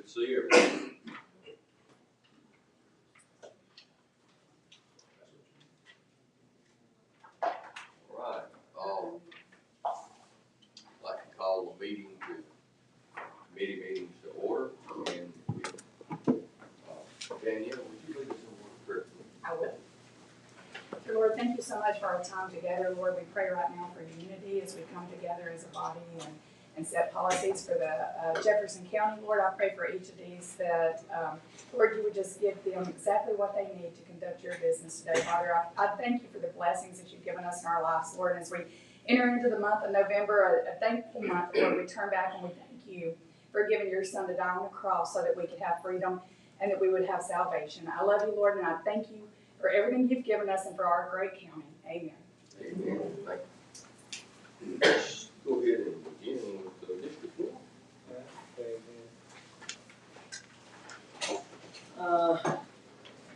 Good to see everyone. All right. I'd like to call the committee meetings to order. And Danielle, would you lead us in prayer? I will. Dear Lord, thank you so much for our time together. Lord, we pray right now for unity as we come together as a body and set policies for the Jefferson County. Lord, I pray for each of these that, Lord, you would just give them exactly what they need to conduct your business today. Father, I thank you for the blessings that you've given us in our lives, Lord. And as we enter into the month of November, a thankful month, Lord, we turn back and we thank you for giving your son to die on the cross so that we could have freedom and that we would have salvation. I love you, Lord, and I thank you for everything you've given us and for our great county. Amen. Amen. Thank you. Let's go ahead and begin with District 1.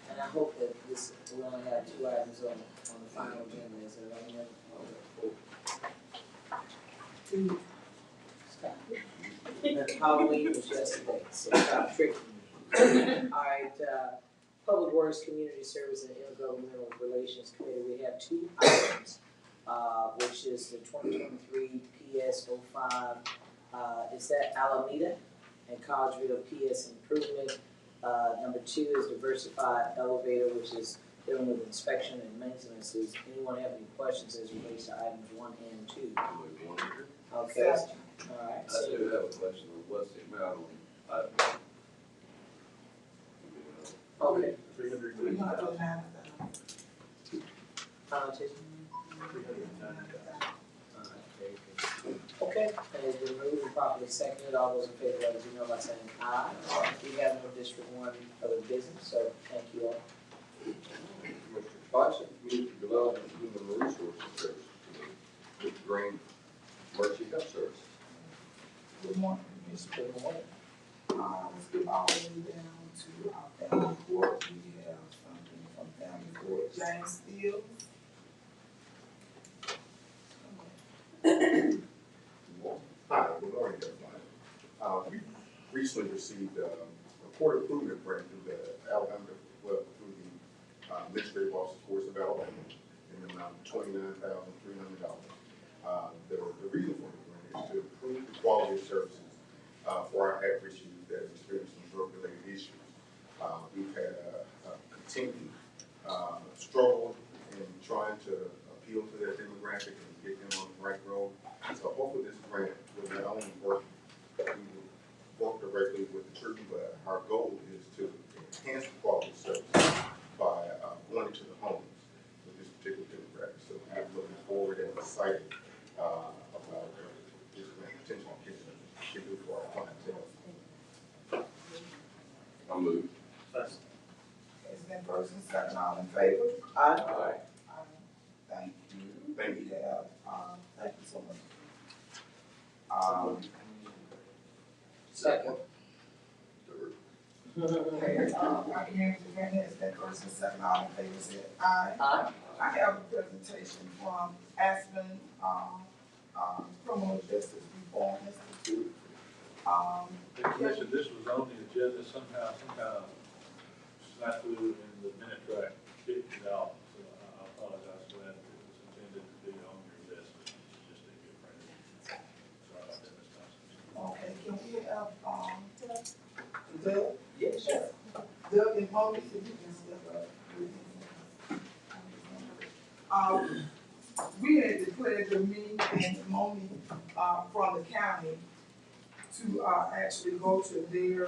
And I hope that this will only have 2 items on the final agenda. Is there any other? Stop. Halloween was yesterday, so stop tricking me. All right, Public Works, Community Service, and Intergovernmental Relations Committee, we have 2 items, which is the 2023 PS05, is that Alameda and Collegeville PS Improvement. Number 2 is Diversified Elevator, which is dealing with inspection and maintenance. Does anyone have any questions as relates to items 1 and 2? Okay. All right. I do have a question. What's the amount on Okay. 399. Okay, and it's been moved and properly seconded. All those in favor, let us know by saying aye. We have no District 1 other business, so thank you all. Mr. Spicer, Community Development and Human Resources Services Committee, Mr. Green, Mercy Health Services. Good morning, Mr. Good morning. Let's get all the way down to our family court. We have something from family court, James Steele. Hi, good morning, everybody. We recently received a court improvement grant through the Alabama, through the Administrative Office of Courts of Alabama in the amount of $29,300. The reason for the grant is to improve the quality of services for our at-risk youth that have experienced some drug-related issues. We've had a continued struggle in trying to appeal to their demographic and get them on the right road. So hopefully this grant will not only work, we will work directly with the children, but our goal is to enhance the quality of service by going into the homes with this particular demographic. So we're looking forward and excited about this grant potential can do for our clientele. I'll move. It's been first and second, all in favor? Aye. Aye. Thank you. Thank you. We have, thank you so much. Second. Okay, our community event has been first and second, all in favor, say aye. Aye. I have a presentation from Aspen, Criminal Justice Reform Institute. Commission, this was on the agenda somehow, some kind of snafu in the minute track kicked it out, so I apologize for that. It was intended to be on your list, but it just didn't get printed. Sorry about that, Ms. Thompson. Okay, can we have, Doug? Yes, sir. Doug and Moni, if you can step up. We had declared the me and Moni, from the county to, actually go to their,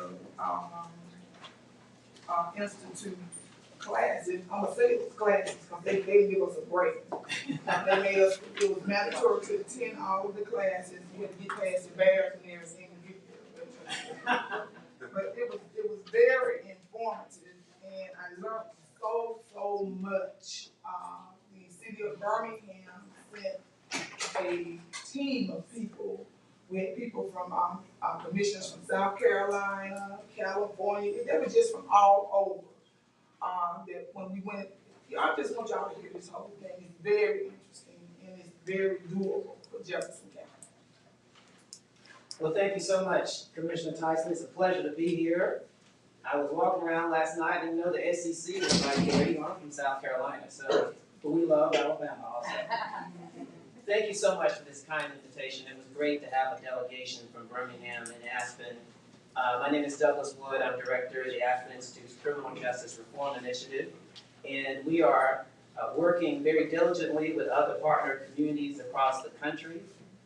institute classes. I'm gonna say it was classes, because they give us a break. They made us, it was mandatory to attend all of the classes, you had to get past the barriers and everything to get there. But it was very informative, and I learned so much. The city of Birmingham sent a team of people. We had people from commissioners from South Carolina, California. They were just from all over. That when we went, I just want y'all to hear this whole thing. It's very interesting and it's very doable for Jefferson County. Well, thank you so much, Commissioner Tyson. It's a pleasure to be here. I was walking around last night and didn't know the SEC was right there. You know, I'm from South Carolina, so but we love Alabama also. Thank you so much for this kind invitation. It was great to have a delegation from Birmingham and Aspen. My name is Douglas Wood. I'm director of the Aspen Institute's Criminal Justice Reform Initiative, and we are working very diligently with other partner communities across the country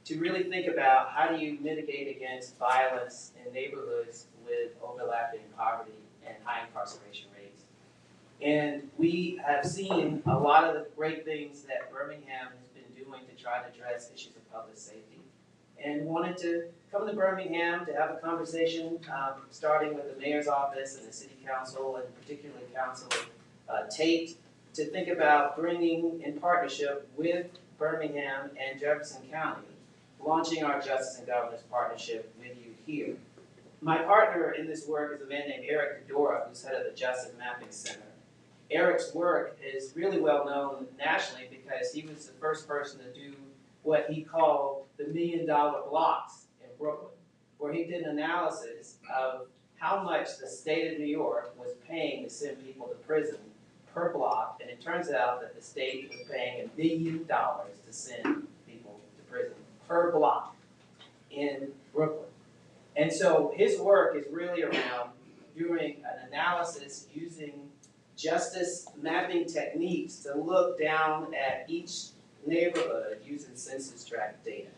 to really think about how do you mitigate against violence in neighborhoods with overlapping poverty and high incarceration rates. And we have seen a lot of the great things that Birmingham has been doing to try to address issues of public safety, and wanted to come to Birmingham to have a conversation, starting with the mayor's office and the city council, and particularly Councilor Tate, to think about bringing in partnership with Birmingham and Jefferson County, launching our Justice and Governance Partnership with you here. My partner in this work is a man named Eric Fedora, who's head of the Justice Mapping Center. Eric's work is really well known nationally because he was the first person to do what he called the $1 million blocks in Brooklyn, where he did an analysis of how much the state of New York was paying to send people to prison per block, and it turns out that the state was paying $1 million to send people to prison per block in Brooklyn. And so his work is really around doing an analysis using justice mapping techniques to look down at each neighborhood using census tract data.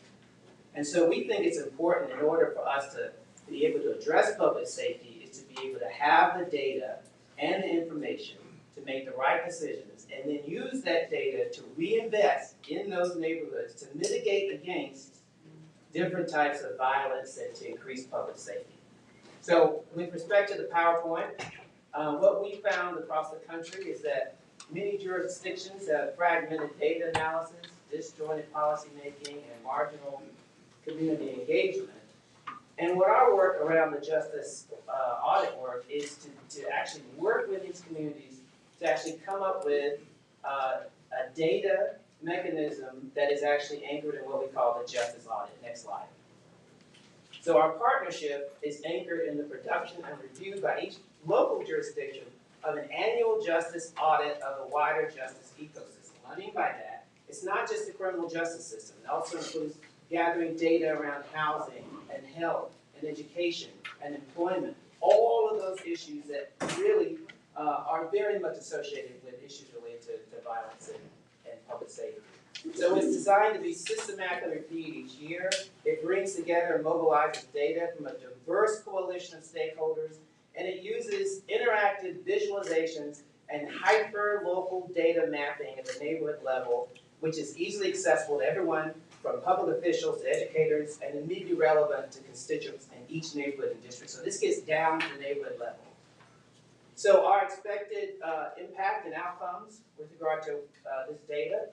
And so we think it's important, in order for us to be able to address public safety, is to be able to have the data and the information to make the right decisions, and then use that data to reinvest in those neighborhoods to mitigate against different types of violence and to increase public safety. So with respect to the PowerPoint, what we found across the country is that many jurisdictions have fragmented data analysis, disjointed policymaking, and marginal community engagement. And what our work around the justice audit work is to actually work with these communities to actually come up with a data mechanism that is actually anchored in what we call the justice audit. Next slide. So our partnership is anchored in the production and review by each local jurisdiction of an annual justice audit of the wider justice ecosystem. What I mean by that, it's not just the criminal justice system. It also includes gathering data around housing and health and education and employment, all of those issues that really are very much associated with issues related to violence and public safety. So it's designed to be systematically reviewed each year. It brings together and mobilizes data from a diverse coalition of stakeholders, and it uses interactive visualizations and hyper-local data mapping at the neighborhood level, which is easily accessible to everyone, from public officials to educators, and immediately relevant to constituents in each neighborhood and district. So this gets down to the neighborhood level. So our expected impact and outcomes with regard to this data: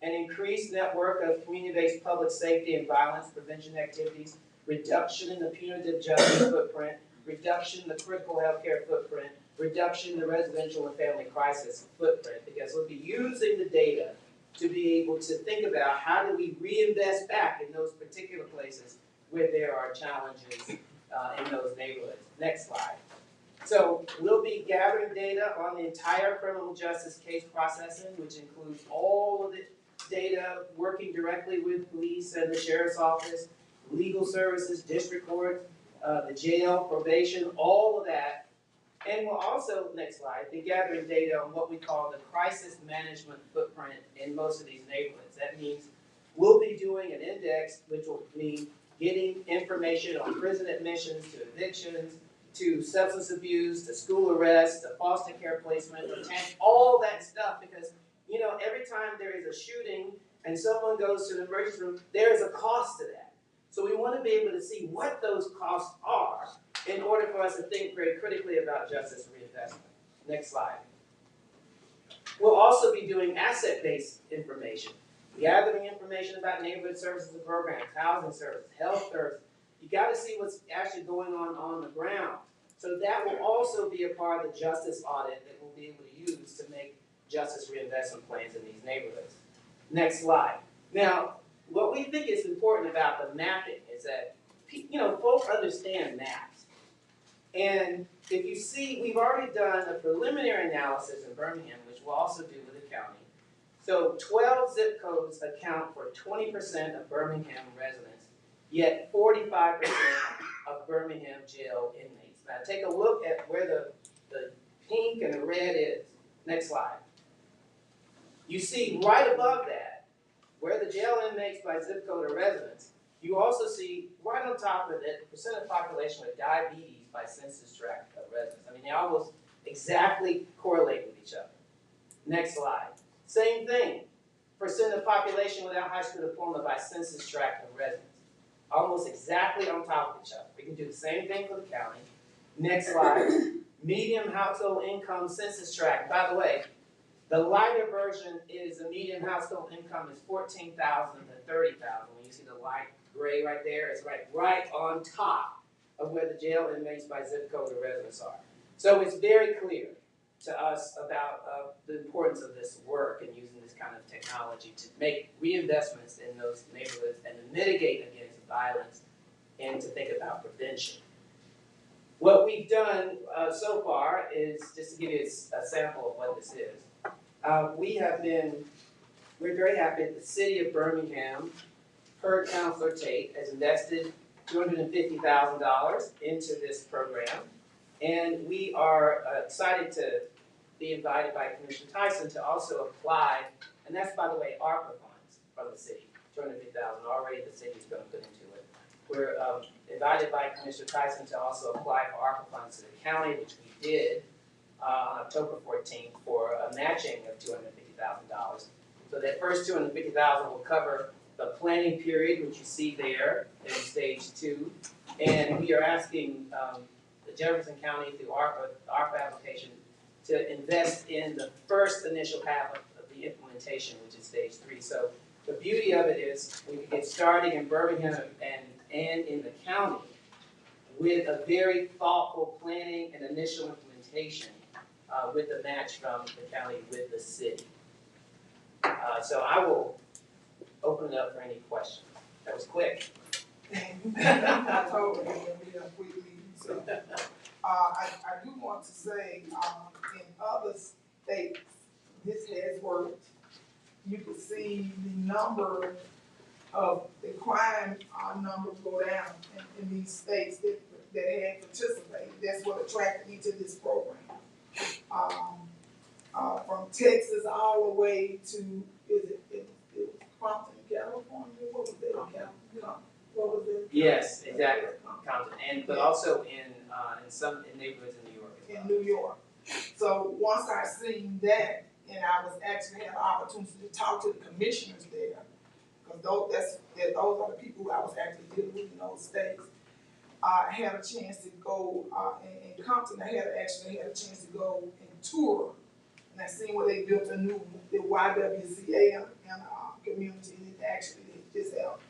an increased network of community-based public safety and violence prevention activities, reduction in the punitive justice footprint, reduction in the critical healthcare footprint, reduction in the residential and family crisis footprint, because we'll be using the data to be able to think about how do we reinvest back in those particular places where there are challenges in those neighborhoods. Next slide. So we'll be gathering data on the entire criminal justice case processing, which includes all of the data, working directly with police and the sheriff's office, legal services, district court, the jail, probation, all of that. And we'll also, next slide, be gathering data on what we call the crisis management footprint in most of these neighborhoods. That means we'll be doing an index, which will mean getting information on prison admissions to evictions, to substance abuse, to school arrest, to foster care placement, all that stuff, because every time there is a shooting and someone goes to the emergency room, there is a cost to that. So we want to be able to see what those costs are in order for us to think very critically about justice reinvestment. Next slide. We'll also be doing asset-based information, gathering information about neighborhood services and programs, housing services, health services. You got to see what's actually going on the ground. So that will also be a part of the justice audit that we'll be able to use to make justice reinvestment plans in these neighborhoods. Next slide. Now, what we think is important about the mapping is that folks understand maps. And if you see, we've already done a preliminary analysis in Birmingham, which we'll also do with the county. So 12 zip codes account for 20% of Birmingham residents, yet 45% of Birmingham jail inmates. Now take a look at where the pink and the red is. Next slide. You see right above that, where the jail inmates by zip code are residents, you also see right on top of it, the percent of population with diabetes by census tract of residents. I mean, they almost exactly correlate with each other. Next slide. Same thing, percent of population without high school diploma by census tract of residents. Almost exactly on top of each other. We can do the same thing for the county. Next slide. Median household income census tract. By the way, the lighter version is the median household income is $14,000 to $30,000. When you see the light gray right there, it's right on top of where the jail inmates by zip code or residents are. So it's very clear to us about the importance of this work and using this kind of technology to make reinvestments in those neighborhoods and to mitigate against violence and to think about prevention. What we've done so far is, just to give you a sample of what this is, we're very happy that the city of Birmingham, per Councilor Tate, has invested $250,000 into this program. And we are excited to be invited by Commissioner Tyson to also apply, and that's, by the way, ARPA funds from the city, $250,000 already the city's going to put into it. We're invited by Commissioner Tyson to also apply for ARPA funds to the county, which we did on October 14th for a matching of $250,000. So that first $250,000 will cover the planning period, which you see there in stage 2, and we are asking the Jefferson County through ARPA application to invest in the first initial half of the implementation, which is stage 3. So the beauty of it is we can get started in Birmingham and in the county with a very thoughtful planning and initial implementation with the match from the county with the city. So I will open it up for any questions. That was quick. I told you we have quick meetings, so. I do want to say, in other states, this has worked. You can see the number of the crime numbers go down in these states that had participated. That's what attracted me to this program. From Texas all the way to, it was Compton, California, what was that? What was it? Yes, exactly. Compton, but also in some neighborhoods in New York as well. In New York. So once I seen that, and I was actually had the opportunity to talk to the commissioners there, because those are the people who I was actually dealing with in those states. I had a chance to go in Compton. I actually had a chance to go and tour, and I seen where they built the YWCA and community, and it actually just helped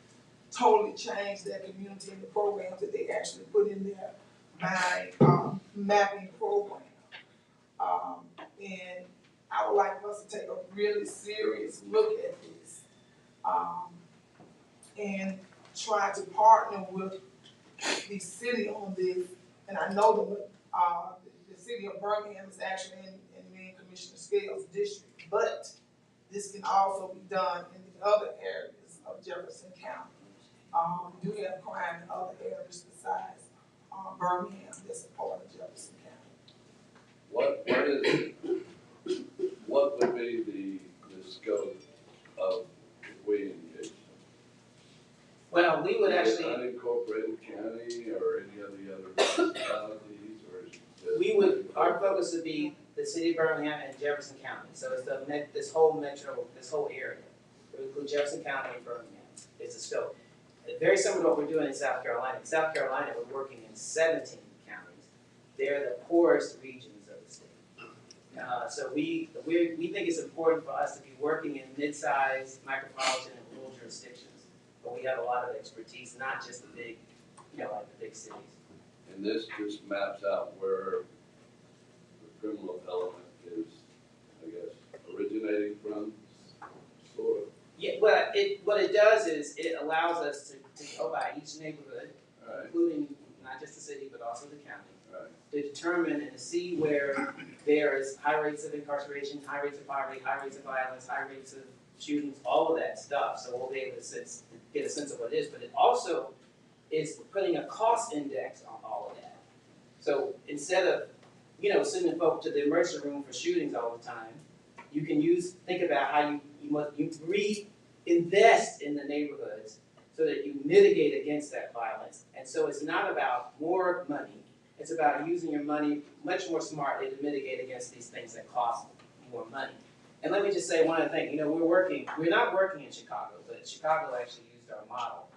totally change that community and the programs that they actually put in there by mapping program. And I would like for us to take a really serious look at this and try to partner with the city on this. And I know the city of Birmingham is actually in me and Commissioner Scales' district, but this can also be done in the other areas of Jefferson County. We do have crime in other areas besides Birmingham that's a part of Jefferson County. What would be the scope of if we engage? Well, we would actually, Unincorporated county or any of the other municipalities, or our focus would be the city of Birmingham and Jefferson County. So it's this whole area. It would include Jefferson County and Birmingham. It's a scope. Very similar to what we're doing in South Carolina. In South Carolina, we're working in 17 counties. They're the poorest regions of the state. So we think it's important for us to be working in mid-sized, micropolitan, and rural jurisdictions. But we have a lot of expertise, not just the big, like the big cities. and this just maps out where the criminal element is, I guess, originating from, sort of. Yeah, what it does is it allows us to go by each neighborhood Right. including not just the city, but also the county, Right. to determine and to see where there is high rates of incarceration, high rates of poverty, high rates of violence, high rates of shootings, all of that stuff. So we'll be able to get a sense of what it is. But it also is putting a cost index on all of that. So instead of, sending folks to the emergency room for shootings all the time, you can think about how you reinvest in the neighborhoods so that you mitigate against that violence. And so it's not about more money, it's about using your money much more smartly to mitigate against these things that cost more money. And let me just say one other thing, we're not working in Chicago, but Chicago actually used our model.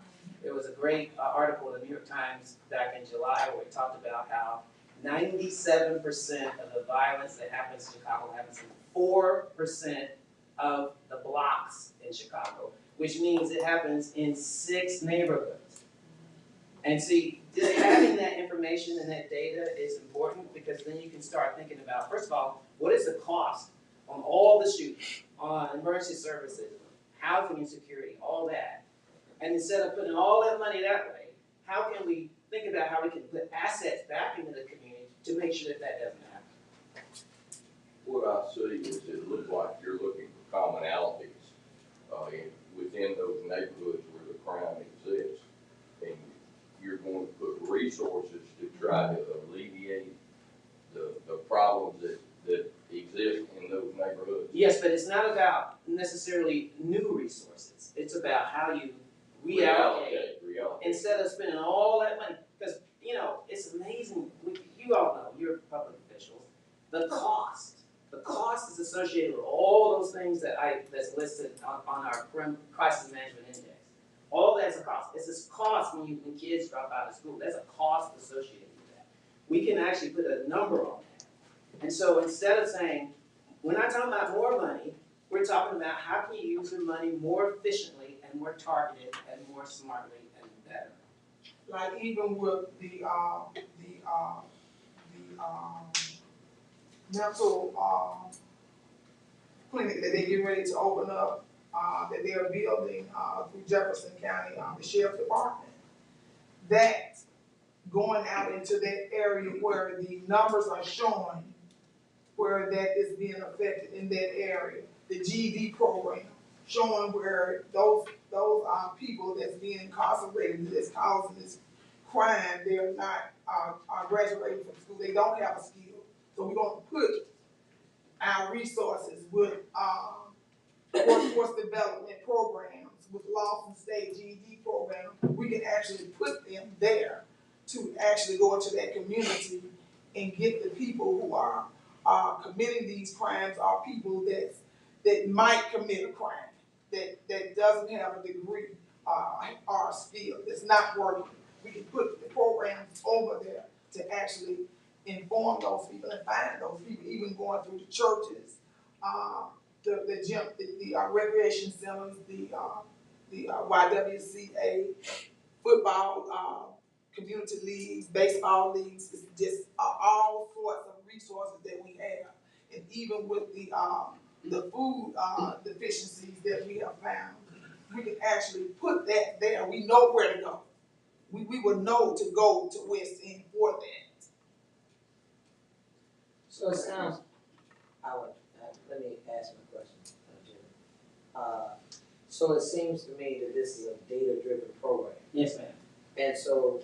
There was a great article in the New York Times back in July where it talked about how 97% of the violence that happens in Chicago happens in 4% of the blocks in Chicago, which means it happens in 6 neighborhoods. And see, just having that information and that data is important because then you can start thinking about, first of all, what is the cost on all the shootings, on emergency services, housing insecurity, all that. And instead of putting all that money that way, how can we think about how we can put assets back into the community to make sure that that doesn't happen? What I see is it looks like you're looking for commonalities, within those neighborhoods where the crime exists. And you're going to put resources to try to alleviate the problems that exist in those neighborhoods. Yes, but it's not about necessarily new resources. It's about how you reallocate. Instead of spending all that money, because, it's amazing, you all know, you're public officials, the cost is associated with all those things that's listed on our crisis management index. All that's a cost. It's a cost when kids drop out of school. There's a cost associated with that. We can actually put a number on that. And so instead of saying, we're not talking about more money, we're talking about how can you use your money more efficiently and more targeted and more smartly and better. Like even with the mental clinic that they get ready to open up, that they are building through Jefferson County, the Sheriff's Department. That going out into that area where the numbers are showing where that is being affected in that area. The GED program showing where those people that's being incarcerated that's causing this crime, they're not are graduating from school. They don't have a skill. So we're going to put our resources with workforce development programs, with Lawson State GED program. We can actually put them there to actually go into that community and get the people who are committing these crimes, are people that might commit a crime, that doesn't have a degree or a skill, that's not working. We can put the programs over there to actually inform those people and find those people, even going through the churches, the gym, the recreation centers, the YWCA, football, community leagues, baseball leagues. It's just all sorts of resources that we have, and even with the food deficiencies that we have found, we can actually put that there. We know where to go. We will know to go to West End for that. So it sounds, let me ask my question, Jim. So it seems to me that this is a data-driven program. Yes, ma'am. And so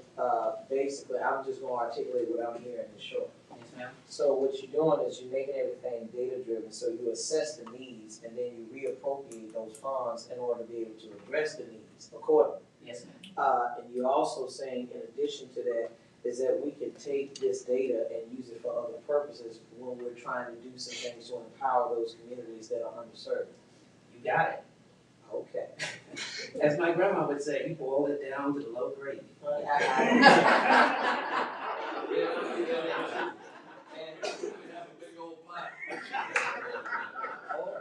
basically, I'm just going to articulate what I'm hearing in short. Yes, ma'am. So what you're doing is you're making everything data-driven, so you assess the needs and then you reappropriate those funds in order to be able to address the needs accordingly. Yes, ma'am. And you're also saying, in addition to that, is that we can take this data and use it for other purposes when we're trying to do some things to empower those communities that are underserved. You got it. Okay. As my grandma would say, you boil it down to the low grade. Oh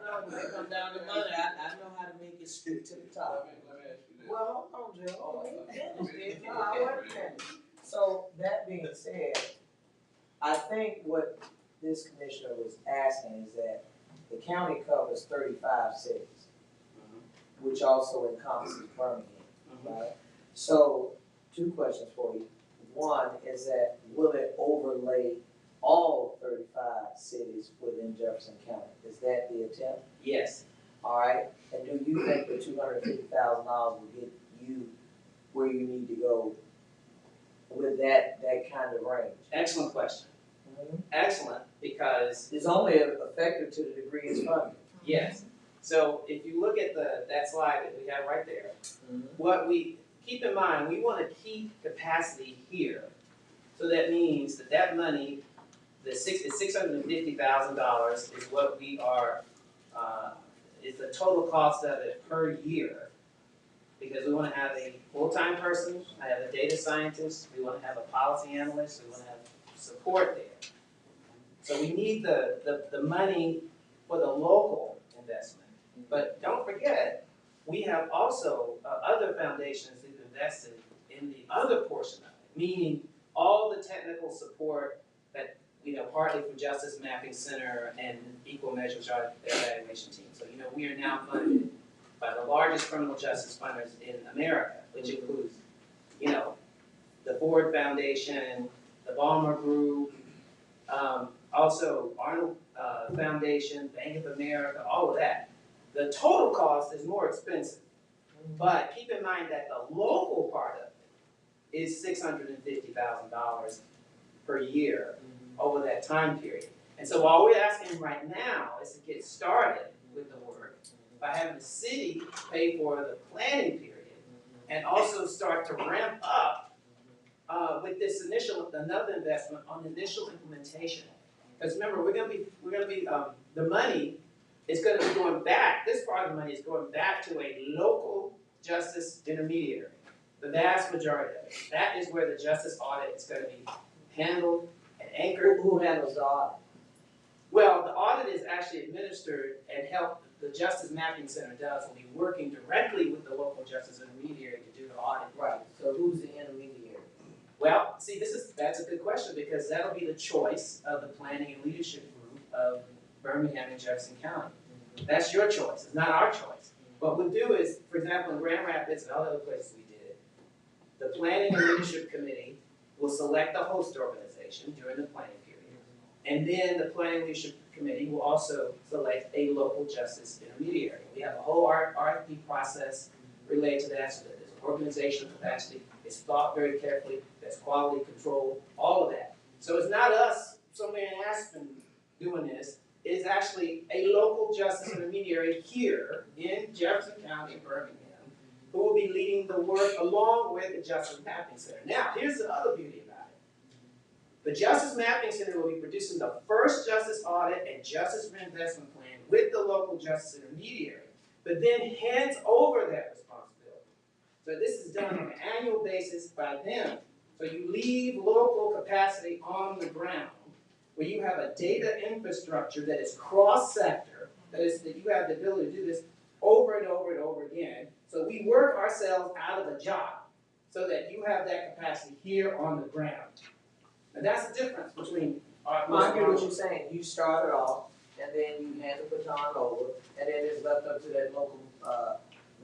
no, when it comes down to money, I know how to make it straight to the top. Let me ask you this. Well, hold on, Joe. No, I wasn't finished. So that being said, I think what this commissioner was asking is that the county covers 35 cities, which also encompasses Birmingham, right? So two questions for you. One is that will it overlay all 35 cities within Jefferson County? Is that the attempt? Yes. All right, and do you think the $250,000 will get you where you need to go with that kind of range? Excellent question. Excellent, because, It's only effective to the degree it's funded. yes. So if you look at that slide that we have right there, what we, keep in mind, we want to keep capacity here. So that means that money, the $650,000 is what we are, is the total cost of it per year. Because we want to have a full-time person, I have a data scientist, we want to have a policy analyst, we want to have support there. So we need the money for the local investment. But don't forget, we have also other foundations that have invested in the other portion of it, meaning all the technical support that, partly from Justice Mapping Center and Equal Measure Child Evaluation Team. So, we are now funded by the largest criminal justice funders in America, which includes, the Ford Foundation, the Balmer Group, also Arnold Foundation, Bank of America, all of that. The total cost is more expensive, but keep in mind that the local part of it is $650,000 per year over that time period. And so all we're asking right now is to get started with the work by having the city pay for the planning period and also start to ramp up with this another investment on initial implementation. Because remember, we're gonna be the money is gonna be going back. This part of the money is going back to a local justice intermediary. The vast majority of it. That is where the justice audit is going to be handled and anchored. Who handles the audit? Well, the audit is actually administered and helped. The Justice Mapping Center does will be working directly with the local justice intermediary to do the audit. Right. So who's the intermediary? Well, see, that's a good question because that'll be the choice of the planning and leadership group of Birmingham and Jefferson County. That's your choice. It's not our choice. What we'll do is, for example, in Grand Rapids and all the other places we did, the planning and leadership committee will select the host organization during the planning period. And then the planning and leadership committee will also select a local justice intermediary. We have a whole RFP process related to that so that there's organizational capacity, it's thought very carefully, there's quality control, all of that. So it's not us somewhere in Aspen doing this, it is actually a local justice intermediary here in Jefferson County, Birmingham, who will be leading the work along with the Justice Mapping Center. Now, here's the other beauty about it. The Justice Mapping Center will be producing the first justice audit and justice reinvestment plan with the local justice intermediary, but then hands over that responsibility. So this is done on an annual basis by them. So you leave local capacity on the ground where you have a data infrastructure that is cross-sector, that you have the ability to do this over and over and over again. So we work ourselves out of a job so that you have that capacity here on the ground. And that's the difference between our. I get what you're saying. You start it off, and then you hand the baton over, and then it's left up to that local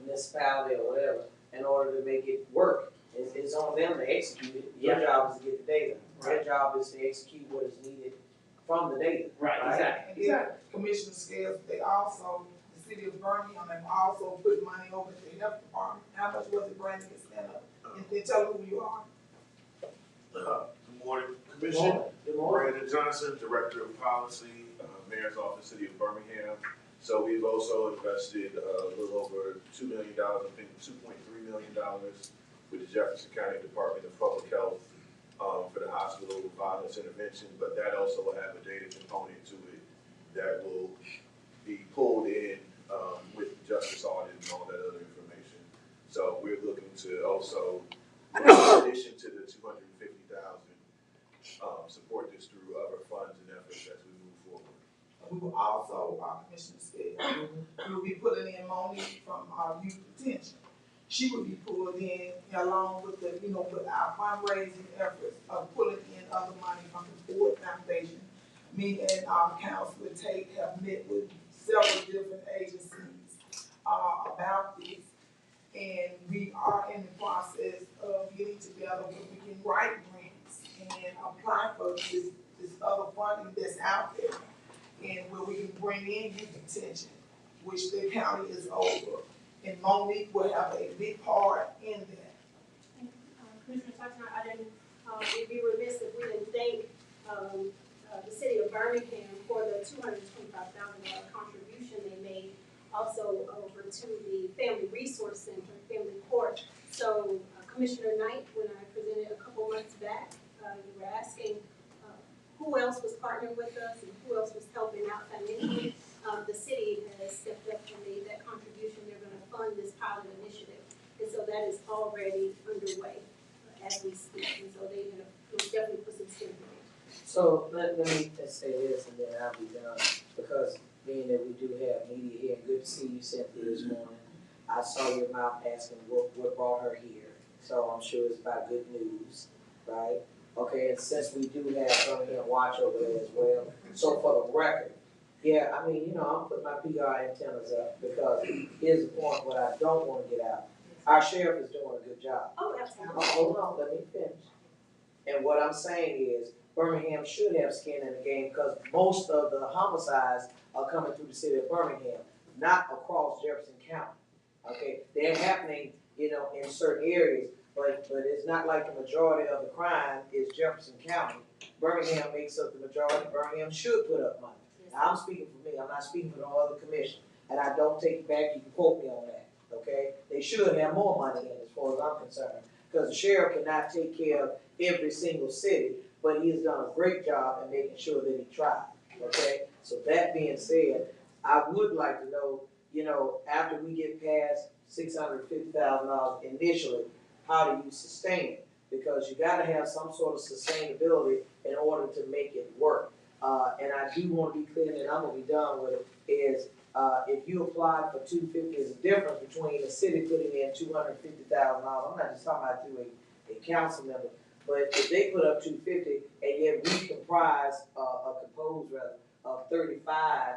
municipality or whatever in order to make it work. It's on them to execute it. Your job is to get the data. Their job is to execute what is needed from the data. Right, exactly. And then Commissioner Scales, they also, the city of Birmingham, they also put money over to the health department. How much was it, Brandon, to stand up? And then tell them who you are. Good morning, Commission. Good morning. Brandon Johnson, Director of Policy, Mayor's Office, City of Birmingham. So we've also invested a little over $2 million, I think $2.3 million with the Jefferson County Department of Public Health for the hospital violence intervention, but that also will have a data component to it that will be pulled in with justice audit and all that other information. So we're looking to also, in addition to the $250,000, support this through other funds and efforts as we move forward. We will also, Commissioner Scales, we will be putting in money from our youth detention. She would be pulled in along with the, with our fundraising efforts of pulling in other money from the Ford Foundation. Me and Councilor Tate have met with several different agencies about this. And we are in the process of getting together where we can write grants and apply for this other funding that's out there. And where we can bring in youth detention, which the county is over. And Monique will have a big part in that. Commissioner Tyson, I didn't, it'd be remiss if we didn't thank, the city of Birmingham for the $225,000 contribution they made also over to the Family Resource Center, Family Court. So Commissioner Knight, when I presented a couple months back, you were asking who else was partnering with us and who else was helping out financially. The city has stepped up and made that contribution. They're going to fund this pilot initiative. And so that is already underway as we speak. And so they're going to definitely put some skin in it. So let me just say this and then I'll be done, because being that we do have media here, good to see you, Cynthia, this morning. I saw your mouth asking what brought her here, so I'm sure it's about good news, right? Okay, and since we do have Birmingham Watch over there as well, so for the record, yeah, I mean, you know, I'm putting my PR antennas up, because here's the point, what I don't wanna get out. Our sheriff is doing a good job. Oh, absolutely. Hold on, let me finish. And what I'm saying is, Birmingham should have skin in the game, because most of the homicides are coming through the city of Birmingham, not across Jefferson County. Okay, they're happening, you know, in certain areas, but it's not like the majority of the crime is Jefferson County. Birmingham makes up the majority. Birmingham should put up money. Now, I'm speaking for me. I'm not speaking for no other commission, and I don't take it back. You can quote me on that. Okay, they should have more money in, as far as I'm concerned, because the sheriff cannot take care of every single city, but he has done a great job in making sure that he tried, okay? So that being said, I would like to know, you know, after we get past $650,000 initially, how do you sustain it? Because you gotta have some sort of sustainability in order to make it work. And I do wanna be clear, and I'm gonna be done with it, is if you apply for $250,000, there's a difference between the city putting in $250,000, I'm not just talking about through a council member, but if they put up $250,000 and yet we comprise, composed rather, of 35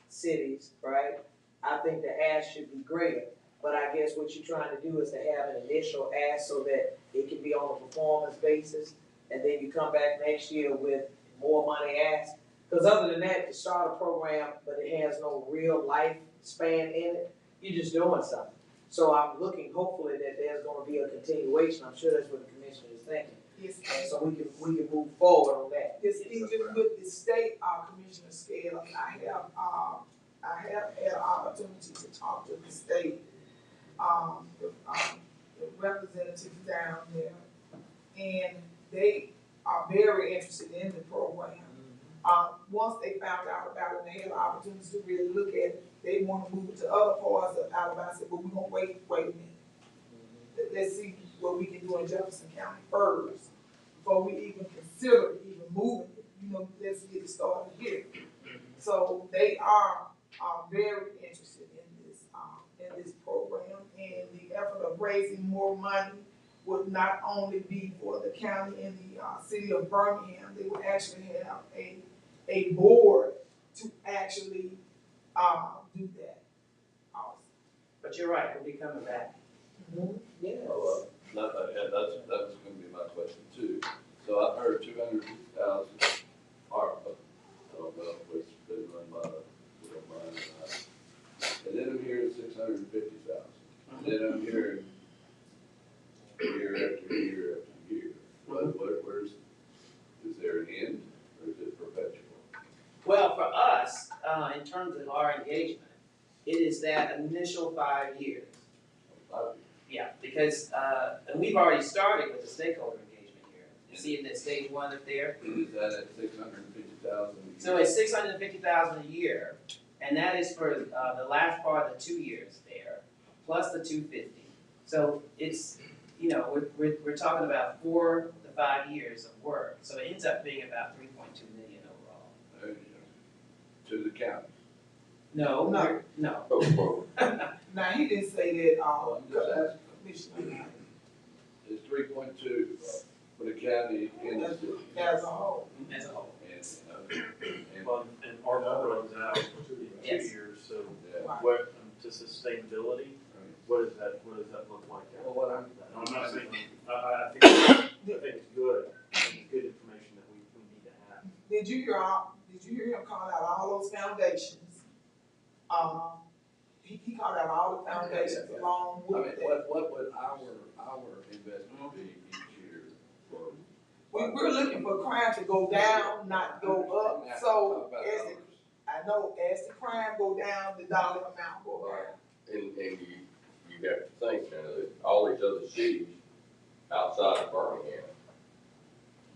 cities, right? I think the ask should be greater. But I guess what you're trying to do is to have an initial ask so that it can be on a performance basis, and then you come back next year with more money asked. Because other than that, to start a program, but it has no real lifespan in it, you're just doing something. So I'm looking hopefully that there's gonna be a continuation. I'm sure that's what the commissioner is thinking. Yes, And so we can move forward on that. yes, even with the state, commissioner scale, I have had an opportunity to talk to the state, the representatives down there, and they are very interested in the program. Once they found out about it and they had an opportunity to really look at it, they want to move it to other parts of Alabama. I said, but we're gonna wait a minute. Let's see what we can do in Jefferson County first, before we even consider even moving it. You know, let's get it started here. So they are very interested in this program, and the effort of raising more money would not only be for the county and the city of Birmingham. They would actually have a board to actually do that. Also. But you're right, we'll be coming back. Yeah. So, that was gonna be my question too. So I've heard 250,000 ARPA, I don't know if it's been run by mine or not. And then I'm hearing 650,000. And then I'm hearing year after year after year. Is there an end, or is it perpetual? Well, for us, in terms of our engagement, it is that initial 5 years. 5 years. Yeah, because, and we've already started with the stakeholder engagement here. You see in that stage 1 up there? Is that at 650,000 a year? So it's 650,000 a year, and that is for the last part of the 2 years there, plus the 250. So it's, you know, we're talking about 4 to 5 years of work. So it ends up being about 3.2 million overall. To the county. No, No. no. Oh, Now, he didn't say that, I'm just asking. Commissioner, It's 3.2 for the county and the city. as a whole. As a whole. And Well, and our number runs out in 2 Yes. years, so yeah. Right. what, to sustainability, what is that doesn't look like that. Well, what I'm, No, I'm not saying, I think it's good, it's good information that we need to have. Did you hear him call out all those foundations? He called out all the foundations along I mean, with that. what would our investment be each year for? We're looking for crime to go down, not go up, so I know as the crime go down, the dollar amount go up. And you have to think, now, that all these other cities outside of Birmingham,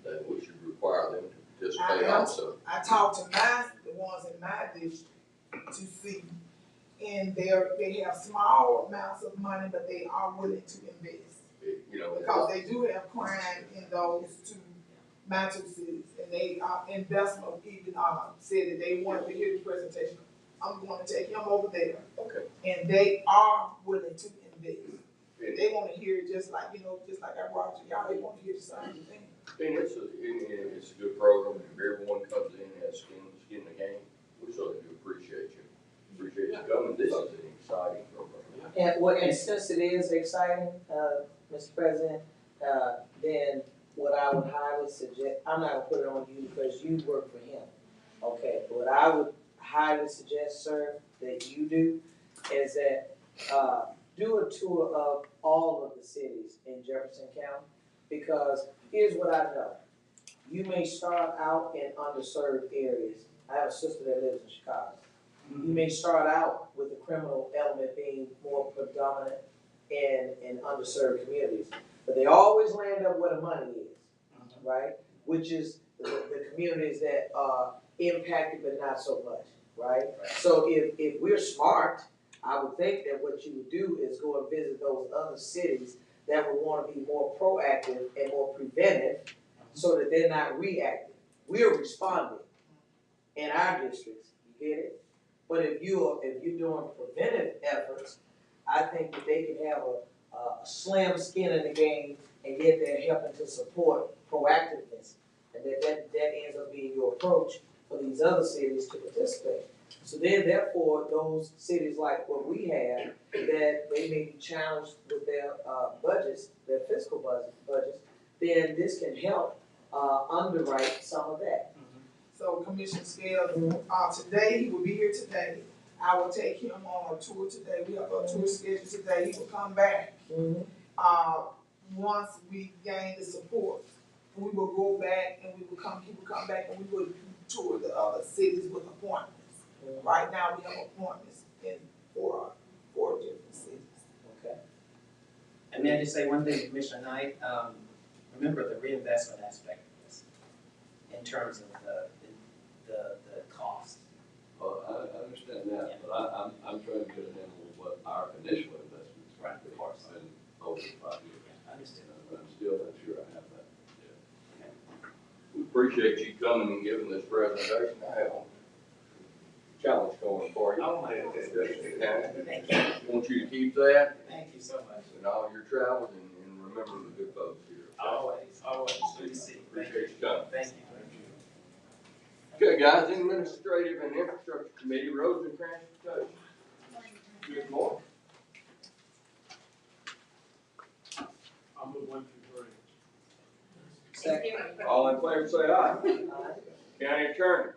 that we should require them to participate also. I talked to the ones in my district to see, and they have small amounts of money, but they are willing to invest. You know, Because they do have crime in those two matrices, and they, investment even, said that they wanted to hear the presentation. I'm going to take him over there, okay. and they are willing to invest. They want to hear it just like, just like I brought you, y'all, they want to hear the same thing. And it's a good program, if everyone comes in and has skin in the game, we certainly do appreciate you. Appreciate you coming, this is an exciting program. and since it is exciting, Mr. President, then what I would highly suggest, I'm not gonna put it on you because you work for him, okay? But what I would highly suggest, sir, that you do is that, do a tour of all of the cities in Jefferson County, because here's what I know. You may start out in underserved areas. I have a sister that lives in Chicago. You may start out with the criminal element being more predominant in underserved communities, but they always land up where the money is, right? Which is the communities that are impacted but not so much, right? So if we're smart, I would think that what you would do is go and visit those other cities that would want to be more proactive and more preventive so that they're not reactive. We're responding in our districts, you get it? But if you're doing preventive efforts, I think that they can have a slim skin in the game, and yet they're helping to support proactiveness. And that ends up being your approach for these other cities to participate. So then therefore, those cities like what we have, that they may be challenged with their budgets, their fiscal budgets, then this can help underwrite some of that. So Commissioner Scales, today, he will be here today. I will take him on a tour today. We have a tour scheduled today. He will come back. Once we gain the support, we will go back and he will come back and we will tour the other cities with appointments. Right now, we have appointments in four different cities. Okay. And may I just say one thing, Commissioner Knight, remember the reinvestment aspect of this in terms of the cost. Well, I understand that, but I'm trying to get a handle of what our initial investments Right, of course. have been over 5 years. I understand. But I'm still not sure I have that. We appreciate you coming and giving this presentation. I have a challenge going for you. Oh, my God. Thank you. Want you to keep that Thank you so much. in all your travels and remember the good folks here. Always. Good to see you. Appreciate you coming. Thank you. Okay, guys, Administrative and Infrastructure Committee, Roads and Transportation. Good morning. I'll move 1 through 3. Second. All in favor, say aye. County Attorney.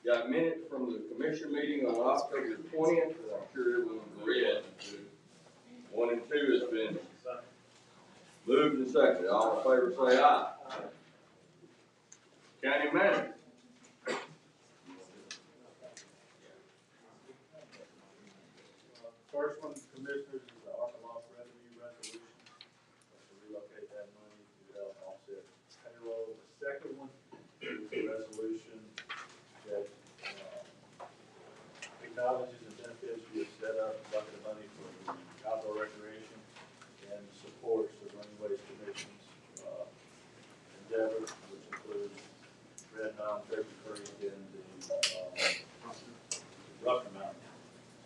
Got a minute from the commission meeting on October 20th, and I'm sure everyone read. 1 and 2 has been moved and seconded. All in favor, say aye. County Manager. First one, Commissioners, is the ARPA lost revenue resolution, to relocate that money to help offset payroll. The second one is a resolution that acknowledges and benefits you have set up a bucket of money for the outdoor recreation and supports the Running Waste Commission's endeavor, which includes Red Mountain, Turkey Creek, and the Rocky Mountain.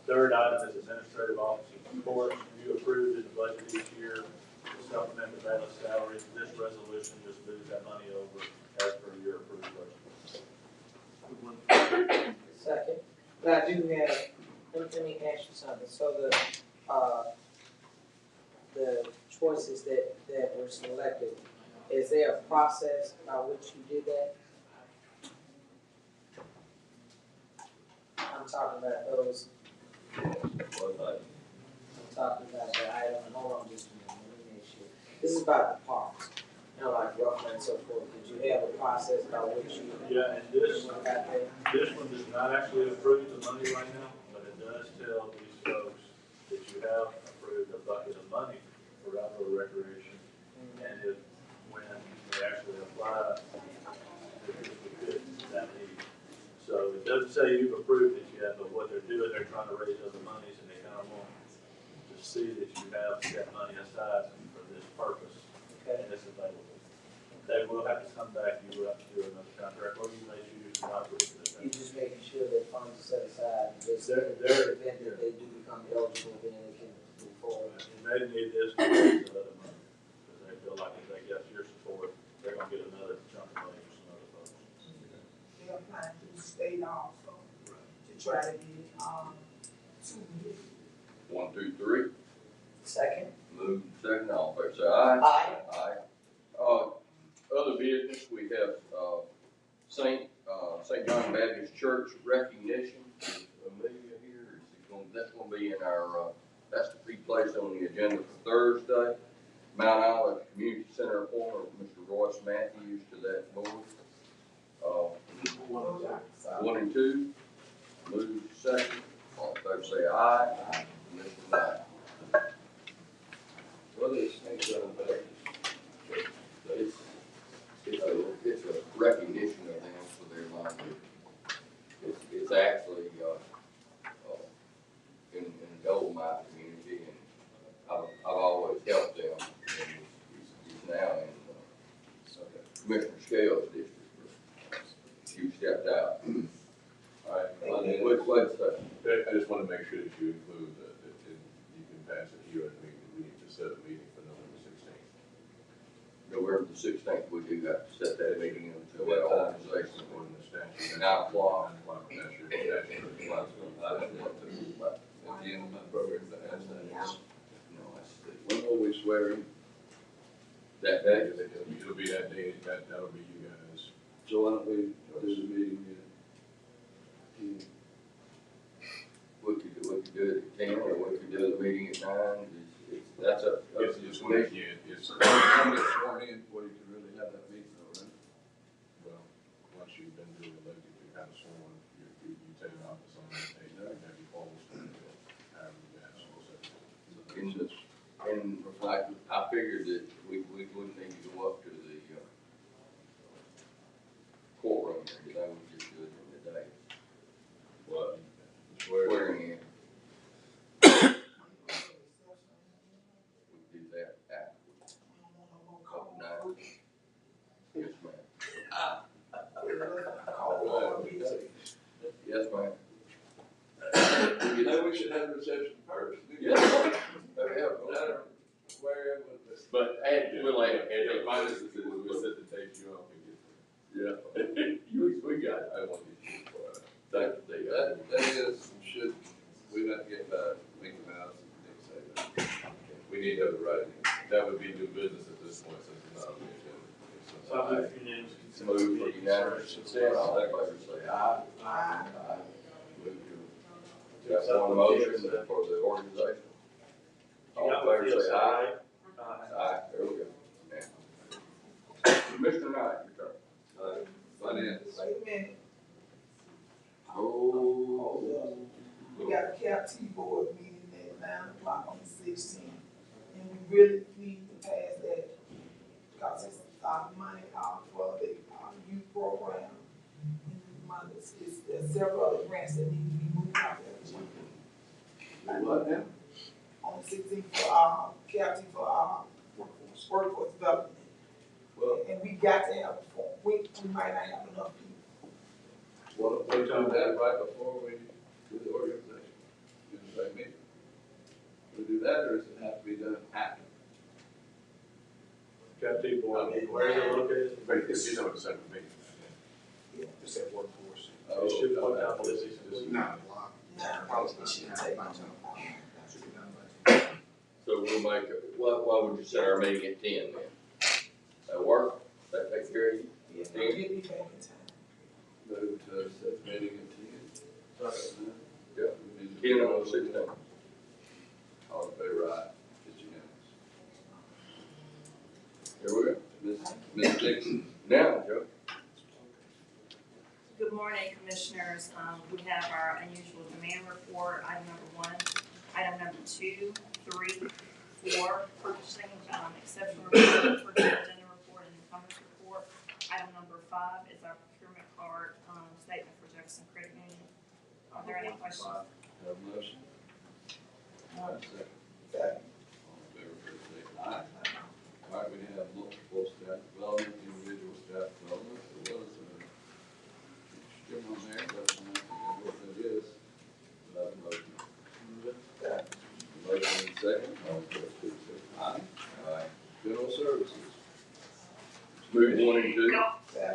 Third item is administrative officer support. You approved in the budget each year to supplement the bailiff's salary. This resolution just moves that money over as per your approved budget. Second. But I do have, let me ask you something. So the choices that were selected, is there a process by which you did that? I'm talking about those, I'm talking about the item, hold on just a minute, let me make sure. This is about the parks, like roughly and so forth. Did you have a process by which you? Yeah, and this got that? one does not actually approve the money right now, but it does tell these folks that you have approved a bucket of money for outdoor recreation. And if, when they actually apply, here's what fit that need. So it doesn't say you've approved it yet, but what they're doing, they're trying to raise other monies, and they kind of want to see that you have set money aside for this purpose, and it's available. They will have to come back, you will have to do another contract, or you may choose not to do that. You're just making sure that funds are set aside, just They're- in the event that they do become eligible, then they can move forward. You may need this to raise other money, because they feel like if they get your support, they're gonna get another chunk of money from some other folks. They're applying through the state also to try to get, 2 million. 1, 2, 3. Second? Move second, all in favor say aye. Aye. Aye. Other business, we have, St. John Baptist Church recognition. Is Amelia here? Is it going, that's gonna be in our, that's to be placed on the agenda for Thursday. Mount Olive Community Center appointment of Mr. Royce Matthews to that board. 1 and 2. Move second, all in favor say aye. Aye. Mr. Knight. What is St. John Baptist? It's a recognition of them for their library. It's actually, in the Dolomite community, and I've always helped them. And he's now in, Commissioner Scales district, but you stepped out. All right, Let's I just want to make sure that you include, that you can pass it here at the meeting. We need to set a meeting for November 16th. November the 16th, we do have to set that meeting until that organization. According to statute. 9 o'clock. 9 o'clock, that's your statute. At the end of my program, to ask that. No, that's the, When will we swear in? that day. It'll be that day, that'll be you guys. So why don't we do the meeting We could do it at 10, or we could do the meeting at 9. That's up to It's the just when commission. it's, I'm get sworn in before you can really have that meeting, though, right? well, once you've been duly elected, you're kind of sworn, you take office on that day, you have your polls, however you guys will set it. And like, I figured that we wouldn't need to go up to the courtroom, because I would just do it in the day. What? Swearing in. We do that afterwards. Couple nights. Yes, ma'am. Yes, ma'am. No, we should have a reception first. Yes. Swear in with this. But, we'll add, And finances, we'll set the date you up and get. yeah. We got it. I want you to, That is, should, we not get, Mickey Mouse and Nick Saban. we need to have the writing. That would be new business at this point, since it's not on the agenda. So I move unanimous consent. Move for unanimous consent, all in favor say aye. Aye. Move to, that's one motion for the organization. All in favor say aye. Aye, there we go. Now, Mr. Knight, your turn. Finance. Wait a minute. Oh. We got a CAP-T board meeting at 9 o'clock on the 16th, and we really need to pass that, because it's money for the youth program. And there's several other grants that need to be moved out there. What now? On the 16th for CAP-T for workforce development. Well, And we got to have, we might not have enough people. what if we do that right before we do the organization? Do the same meeting? We do that, or does it have to be done after? Captain board, where is it located? It's just on the second meeting. Yeah. Just that workforce. It should go down to this. 9 o'clock. Now, Probably it should take. Should be done by we'll make it, why would you set our meeting at 10 then? That work? That take care of you? Yeah, get me back in time. Move to set meeting at 10. Yeah. 10 on 16. All in favor, aye. It's unanimous. Here we go. Ms. Dixon. Now, Joe. Good morning, Commissioners. We have our unusual demand report, item number 1, item number 2, 3, 4, purchasing, exception report, purchasing agenda report, and encumbrance report. Item number 5 is our procurement card statement for Jefferson Credit Union. Are there any questions? Have a motion? Have a second. Second. All in favor, please say aye. All right, we have multiple staff development, individual staff development, as well as Jim on there, but I don't know what that is. But I have a motion. Motion and second, all in favor, please say aye. Aye. General services. Move 1 and 2.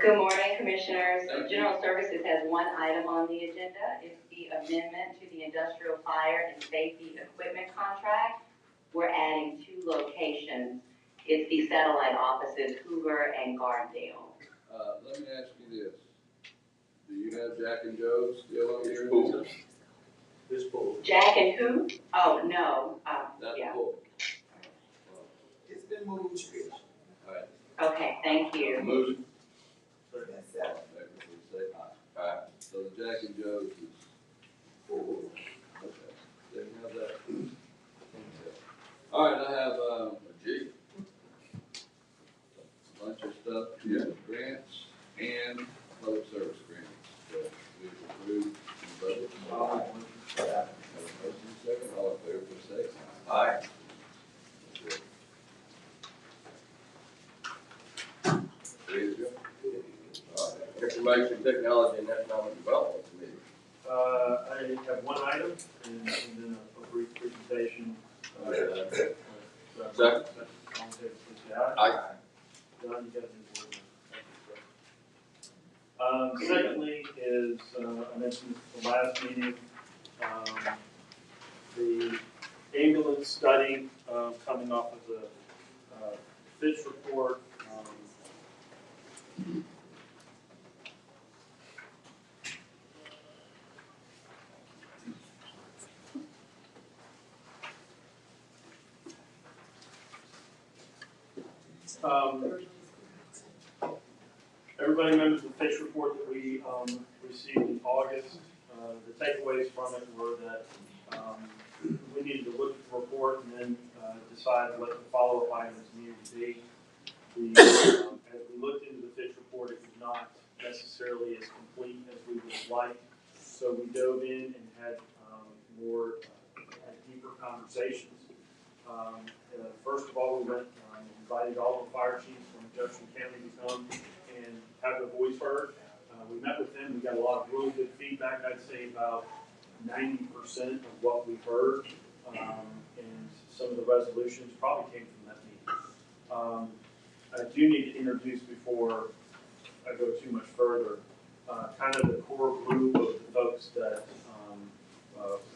Good morning, Commissioners. General Services has one item on the agenda. It's the amendment to the industrial fire and safety equipment contract. We're adding 2 locations. It's the satellite offices, Hoover and Gardendale. Let me ask you this. Do you have Jack and Joe still on your Cool. agenda? This pool. Jack and who? Oh, no. That's Yeah. full. It's been moved, Trish. All right. Okay, thank you. Move. That's All that. in favor, please say aye. Aye. So the Jack and Joe's is full. Okay. They have that. All right, I have, A G. a bunch of stuff, grants and public service grants. So we've approved the budget. Have a motion second, all in favor, please say aye. Aye. Ready to go? All right. Information Technology and Economic Development Committee. I have one item and then a brief presentation. Second. All in favor, please say aye. Aye. John, you got the board. Secondly is, I mentioned this at the last meeting, the ambulance study, coming off of the, Fitch report. Everybody remembers the Fitch report that we received in August. The takeaways from it were that we needed to look at the report and then decide what the follow-up items needed to be. As we looked into the Fitch report, it was not necessarily as complete as we would like. So we dove in and had more deeper conversations. First of all, we went and invited all the fire chiefs from Jefferson County to come and have their voice heard. We met with them. We got a lot of really good feedback. I'd say about 90% of what we heard, and some of the resolutions probably came from that meeting. I do need to introduce, before I go too much further, kind of the core group of the folks that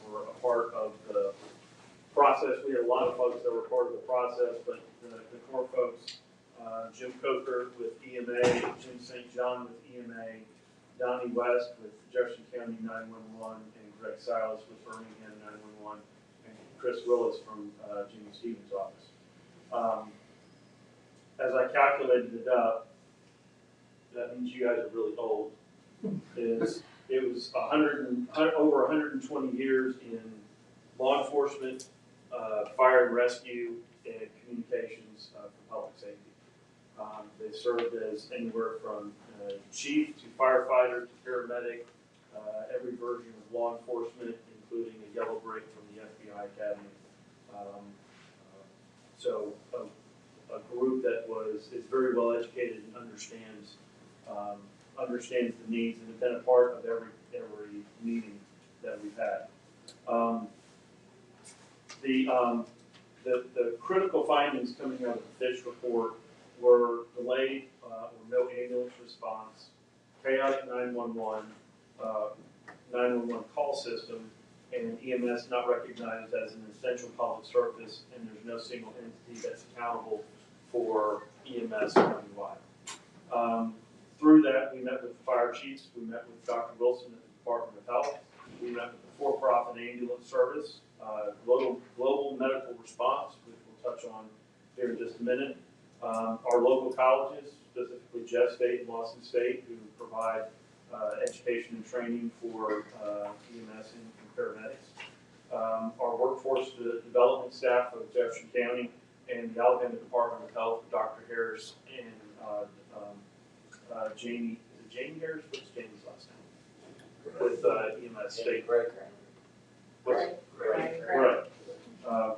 were a part of the process. We had a lot of folks that were part of the process, but the core folks, Jim Coker with EMA, Jim St. John with EMA, Donnie West with Jefferson County 911, and Greg Silas with Birmingham 911, and Chris Willis from Jimmy Stevens' office. As I calculated it up, that means you guys are really old. It was over 120 years in law enforcement, fire and rescue, and communications for public safety. They served as anywhere from chief to firefighter to paramedic, every version of law enforcement, including a yellow brick from the FBI Academy. So a group that is very well educated and understands the needs and has been a part of every meeting that we've had. The critical findings coming out of the Fitch report were delayed or no ambulance response, chaotic 911 call system, and EMS not recognized as an essential public service, and there's no single entity that's accountable for EMS countywide. Through that, we met with the fire chiefs, we met with Dr. Wilson at the Department of Health, we met with the for-profit ambulance service, global medical response, which we'll touch on here in just a minute. Our local colleges, specifically Jeff State and Lawson State, who provide education and training for EMS and paramedics. Our workforce development staff of Jefferson County and the Alabama Department of Health, Dr. Harris and Jamie, is it Jamie Harris? What's Jamie's last name? With EMS State. Great. Right.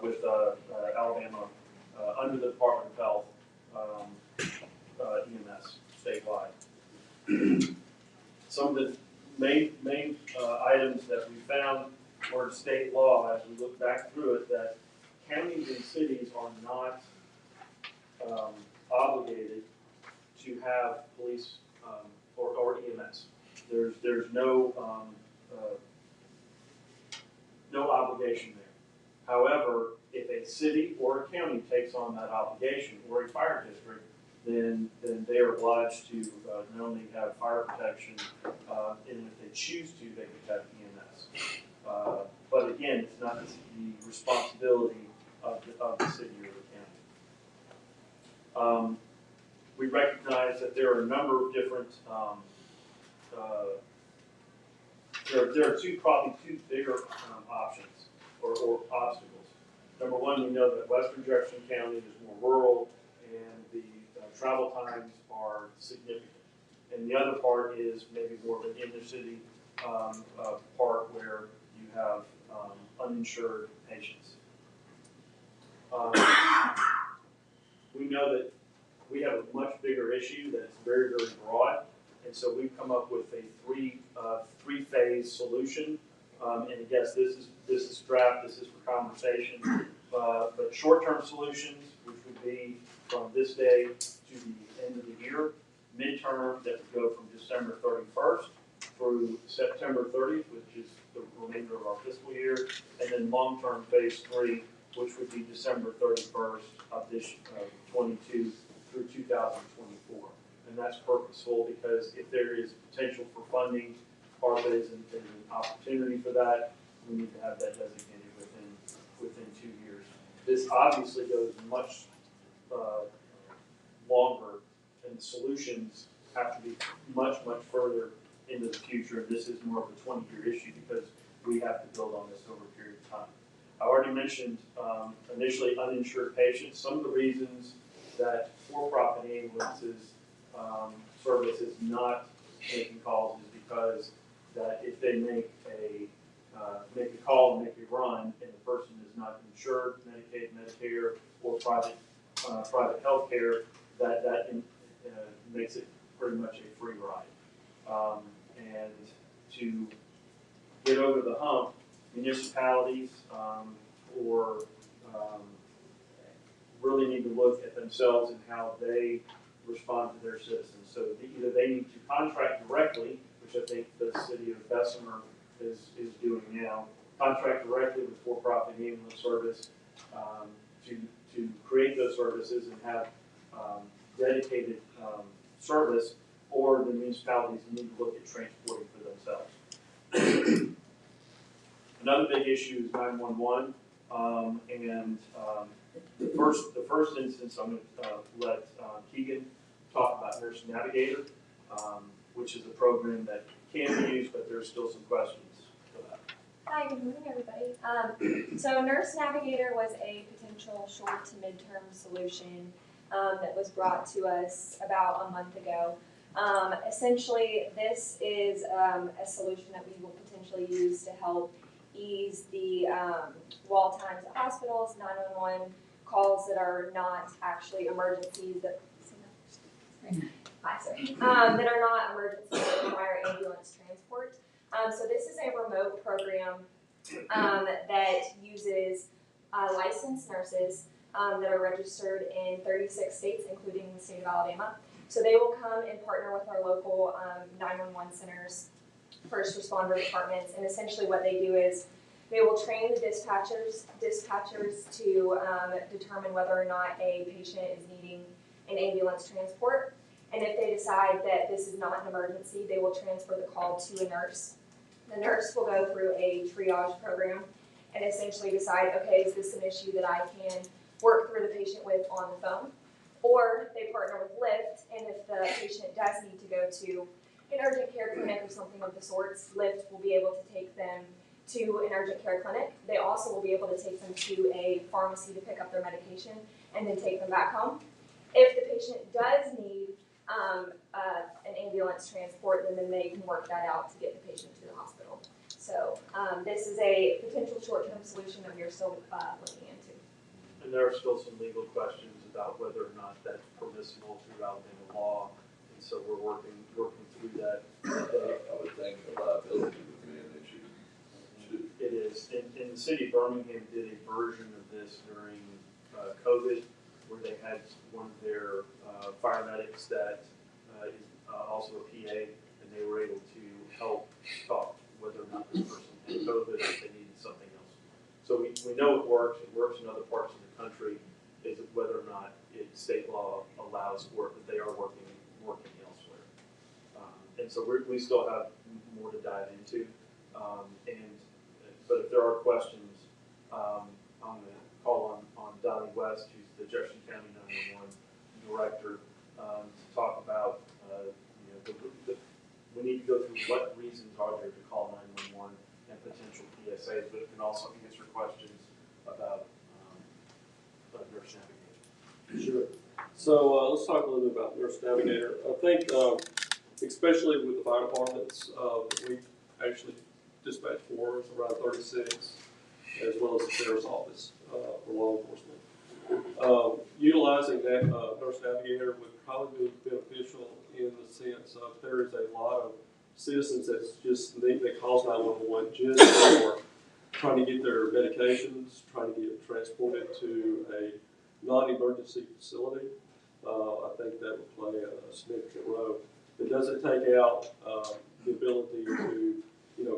With Alabama, under the Department of Health, EMS statewide. Some of the main items that we found were state law as we look back through it, that counties and cities are not obligated to have police or EMS. There's no no obligation there. However, if a city or a county takes on that obligation, or a fire district, then they are obliged to not only have fire protection, and if they choose to, they could have EMS. But again, it's not the responsibility of the city or the county. We recognize that there are a number of different, there are probably two bigger options or obstacles. Number one, we know that Western Jefferson County is more rural and the travel times are significant. And the other part is maybe more of an inner city part where you have uninsured patients. We know that we have a much bigger issue that's very, very broad, and so we've come up with a three-phase solution. And I guess this is draft. This is for conversation. But short-term solutions, which would be from this day to the end of the year. Midterm, that would go from December 31st through September 30th, which is the remainder of our fiscal year. And then long-term phase 3, which would be December 31st of this 22 through 2024. And that's purposeful because if there is potential for funding, ARPA is an opportunity for that. We need to have that designated within 2 years. This obviously goes much longer, and solutions have to be much, much further into the future. And this is more of a 20-year issue because we have to build on this over a period of time. I already mentioned initially uninsured patients. Some of the reasons that for-profit ambulances service is not making calls is because that if they make a call and make a run and the person is not insured, Medicaid, Medicare, or private health care, that makes it pretty much a free ride. And to get over the hump, municipalities really need to look at themselves and how they respond to their citizens. So either they need to contract directly, which I think the city of Bessemer is doing now, contract directly with for-profit ambulance service to create those services and have dedicated service, or the municipalities need to look at transporting for themselves. Another big issue is 911, and the first instance I'm going to let Keegan talk about Nurse Navigator, which is a program that can be used, but there's still some questions for that. Hi, good morning, everybody. So Nurse Navigator was a potential short to midterm solution that was brought to us about a month ago. Essentially, this is a solution that we will potentially use to help ease the wall times at hospitals, 911 calls that are not actually emergencies that that are not emergencies that require ambulance transport. So this is a remote program that uses licensed nurses that are registered in 36 states, including the state of Alabama. So they will come and partner with our local 911 centers, first responder departments, and essentially what they do is They will train the dispatchers to determine whether or not a patient is needing an ambulance transport. And if they decide that this is not an emergency, they will transfer the call to a nurse. The nurse will go through a triage program and essentially decide, okay, is this an issue that I can work through the patient with on the phone? Or they partner with Lyft, and if the patient does need to go to an urgent care clinic or something of the sorts, Lyft will be able to take them to an urgent care clinic. They also will be able to take them to a pharmacy to pick up their medication and then take them back home. If the patient does need an ambulance transport, then they can work that out to get the patient to the hospital. So this is a potential short-term solution that we are still looking into. And there are still some legal questions about whether or not that's permissible throughout the law, and so we're working through that. I would think the liability would be an issue too. It is, and the city of Birmingham did a version of this during COVID, where they had one of their fire medics that is also a PA, and they were able to help talk whether or not this person had COVID or if they needed something else. So we know it works in other parts of the country, is whether or not state law allows for it, but they are working elsewhere. And so we still have more to dive into. But if there are questions, I'm going to call on Donnie West, who's the Jefferson County 911 Director, to talk about, we need to go through what reasons are there to call 911 and potential PSAs, but it can also answer questions about Nurse Navigator. Sure. So let's talk a little bit about Nurse Navigator. I think, especially with the fire departments, we actually dispatch for is around 36, as well as the sheriff's office for law enforcement. Utilizing that Nurse Navigator would probably be beneficial in the sense of there is a lot of citizens that just they call 911 just for trying to get their medications, trying to get transported to a non-emergency facility. I think that would play a significant role. It doesn't take out the ability to,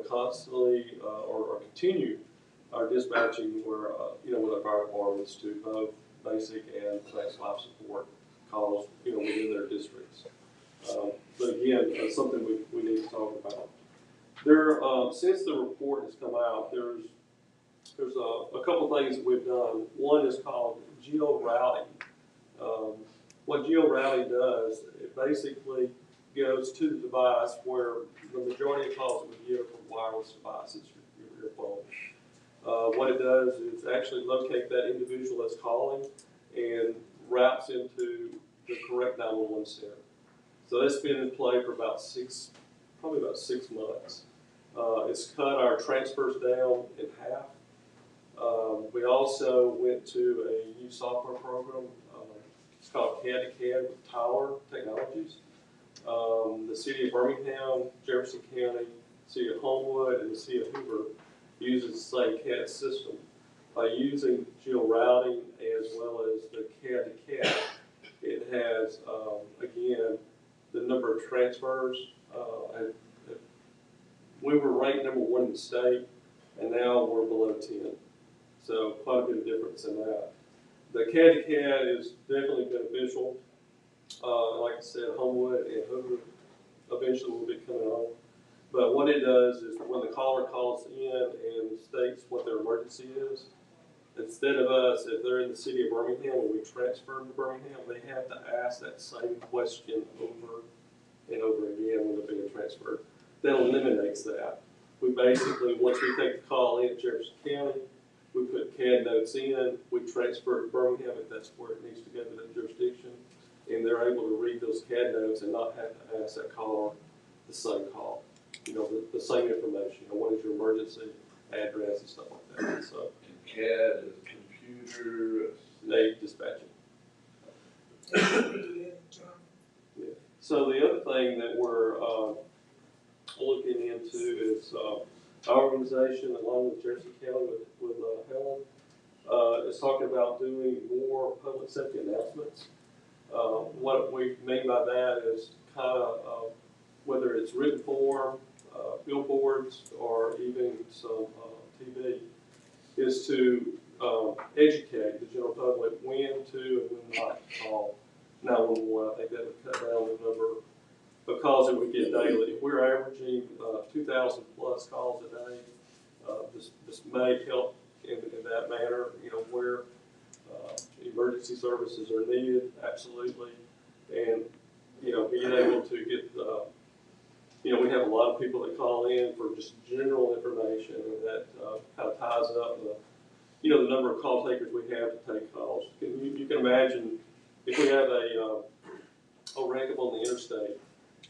constantly or continue our dispatching where, with our fire departments to both basic and advanced life support calls, within their districts. But again, that's something we need to talk about. There, since the report has come out, there's a couple things that we've done. One is called geo-routing. What geo-routing does, it basically goes to the device where the majority of calls that we get are from wireless devices, your phone. What it does is actually locate that individual that's calling and routes into the correct 911 center. So that's been in play for probably about 6 months. It's cut our transfers down in half. We also went to a new software program. It's called CAD-to-CAD with Tower Technologies. The city of Birmingham, Jefferson County, city of Homewood, and the city of Hoover uses the same CAD system. By using geo-routing as well as the CAD-to-CAD, it has, again, the number of transfers. We were ranked #1 in the state, and now we're below 10. So quite a bit of difference in that. The CAD-to-CAD is definitely beneficial. Like I said, Homewood and Hoover eventually will be coming on. But what it does is when the caller calls in and states what their emergency is, instead of us, if they're in the city of Birmingham and we transfer them to Birmingham, they have to ask that same question over and over again when they're being transferred. That eliminates that. We basically, once we take the call in Jefferson County, we put CAD notes in, we transfer it to Birmingham if that's where it needs to go to that jurisdiction, and they're able to read those CAD notes and not have to ask that caller the same call. The same information. What is your emergency address and stuff like that. So And CAD is computer. they dispatch it. Yeah. So the other thing that we're looking into is our organization, along with Jefferson County, with Helen, is talking about doing more public safety announcements. What we mean by that is kind of whether it's written form, billboards, or even some TV, is to educate the general public when to and when not to call 911. I think that would cut down the number of calls that we get daily. If we're averaging 2,000 plus calls a day, this may help in that manner, you know, where emergency services are needed, absolutely. And, you know, being able to get, you know, we have a lot of people that call in for just general information, and that kind of ties up the, you know, the number of call takers we have to take calls. You can imagine if we have a wreck on the interstate,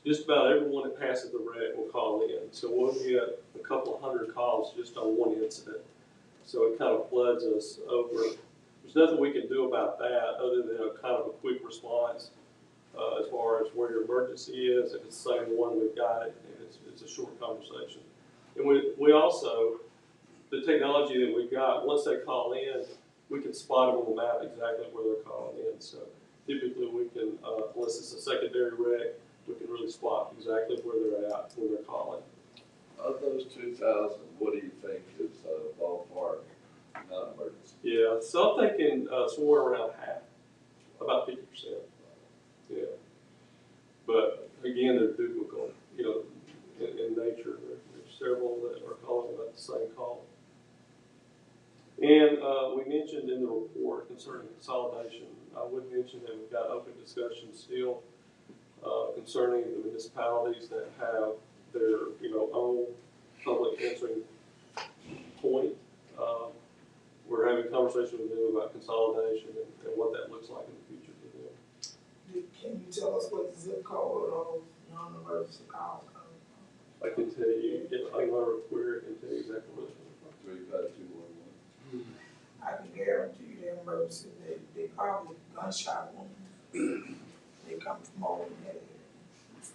just about everyone that passes the wreck will call in. So we'll get a couple of hundred calls just on one incident. So it kind of floods us over. There's nothing we can do about that other than a kind of a quick response as far as where your emergency is. If it's the same one, we've got it, and it's a short conversation. And we also, the technology that we've got, once they call in, we can spot them on the map exactly where they're calling in. So typically we can, unless it's a secondary wreck, we can really spot exactly where they're at when they're calling. Of those 2,000, what do you think is ballpark non-emergency? Yeah, so I'm thinking somewhere around half, about 50%. Yeah, but again, they're biblical. You know, in nature, there's several that are calling about the same call. And we mentioned in the report concerning consolidation, I would mention that we've got open discussions still concerning the municipalities that have their, you know, own public answering point. We're having a conversation with them about consolidation and what that looks like in the future for them. Can you tell us what the zip code of those non-emergency calls coming from? I can tell you, I can run a query and tell you exactly what it's coming from. 35211. I can guarantee you the emergency, they probably gunshot wounds. They come from over in that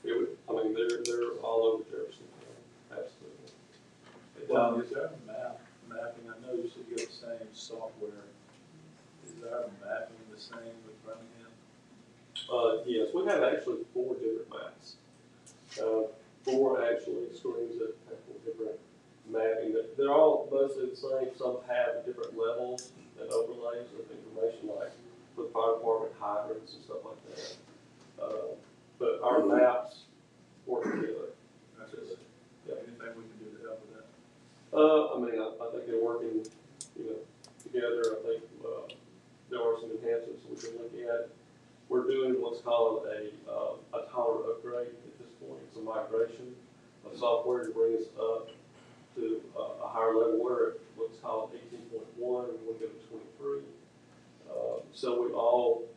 area. I mean, they're all over Jefferson County, absolutely. Well, is there a mapping? I know you said you got the same software. Is there a mapping the same with Birmingham? Yes, we have actually 4 different maps. 4 actually screens that have 4 different mapping. They're all mostly the same. Some have different levels and overlays of information, like for the fire department, hydrants and stuff like that. But our maps work together. That's just, anything we can do to help with that? I mean, I think they're working, you know, together. I think there are some enhancements we can look at. We're doing what's called a tower upgrade at this point. It's a migration of software to bring us up to a higher level. We're at what's called 18.1, and we want to go to 23. So we all,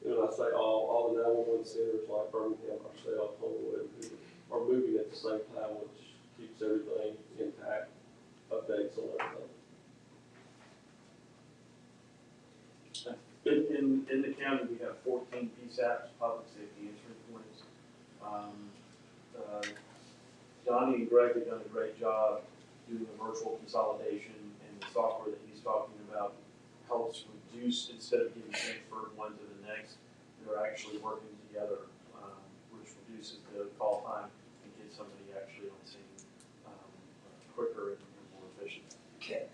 you know, I say all the 911 centers like Birmingham, ourselves, Homewood, who are moving at the same time, which keeps everything intact, updates on everything. In the county, we have 14 PSAPs, public safety answering points. Donnie and Greg have done a great job doing the virtual consolidation, and the software that he's talking about helps reduce, instead of getting transferred one to the next, they're actually working together, which reduces the call time and gets somebody actually on scene quicker and more efficient.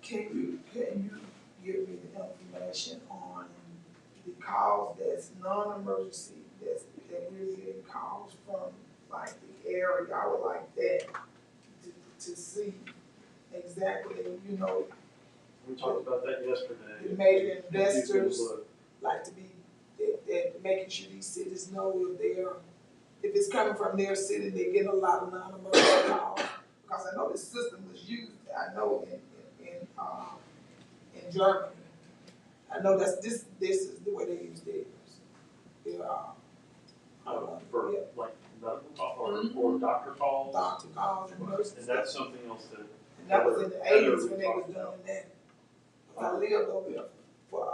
Can you give me the information on the calls that's non-emergency, that we're getting calls from, like the area, I would like that to see exactly, you know. We talked about that yesterday. The major investors like to be, that making sure these cities know if it's coming from their city, they get a lot of non-emergency calls. Because I know this system was used, I know in Germany. I know this is the way they use theirs. For like medical or doctor calls. Doctor calls and nurses. And that's something else that. And that was in the 80s when they was doing that. I lived over there for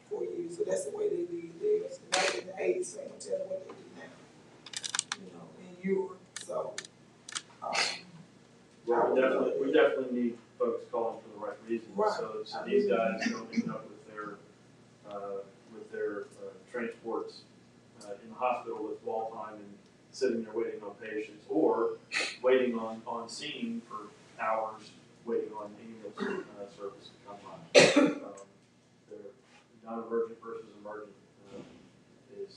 4 years, so that's the way they did theirs. And that was in the 80s, so I can tell you what they do now. You know, in Europe. So, we definitely need folks calling for the right reasons. Right. So these guys don't end up with their transports in the hospital with wall time and sitting there waiting on patients, or waiting on scene for hours waiting on ambulance, service to come by. Their non-emergent versus emergent, is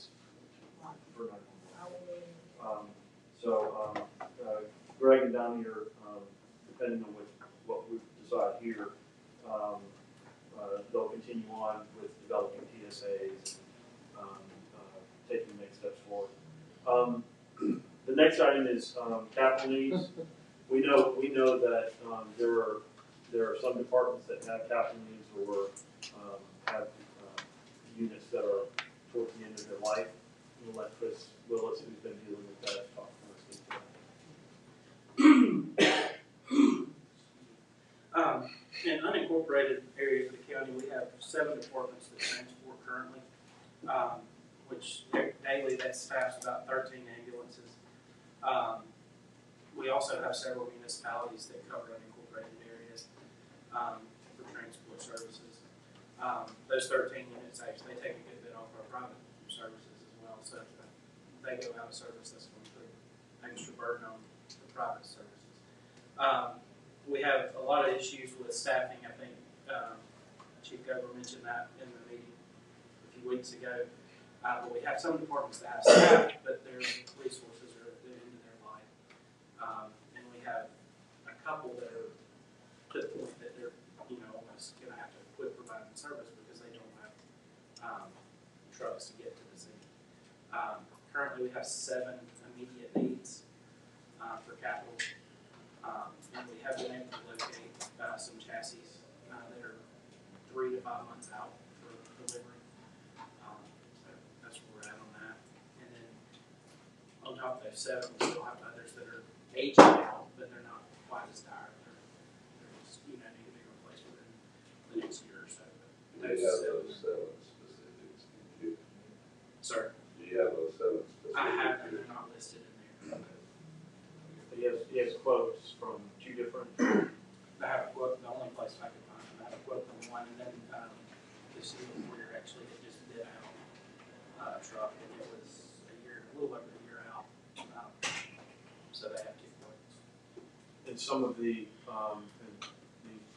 for 911. Greg and Donnie are, depending on what we decide here, they'll continue on with developing TSAs, taking the next steps forward. The next item is capital needs. We know that there are some departments that have capital needs or have units that are towards the end of their life. We'll let Chris Willis, who's been dealing with that, talk to us about In unincorporated areas of the county, we have 7 departments that transport currently, which daily that's staffs about 13 ambulances. We also have several municipalities that cover unincorporated areas for transport services. Those 13 units actually take a good bit off our private services as well, so if they go out of service, that's going to put an extra burden on the private services. We have a lot of issues with staffing. I think Chief Gover mentioned that in the meeting a few weeks ago. But we have some departments that have staff, but their resources are at the end of their life. And we have a couple that are to the point that they're, almost going to have to quit providing service because they don't have trucks to get to the city. Currently, we have 7 immediate needs for capital. And we have been able to locate some chassis that are 3 to 5 months out for delivery. So that's where we're at on that. And then on top of those 7, we still have others that are aging out, but they're not quite as tired. They're just, need to be replaced within the next year or so. Do you have those 7 specifics in queue? Sir? Do you have those 7 specifics? I have them, they're not listed in there. He has quotes from 2 different. I have a quote, the only place I could find them, I have a quote from one, and then the city employer actually had just bid out a truck, and it was a little over a year out. So they have 2 quotes. And some of the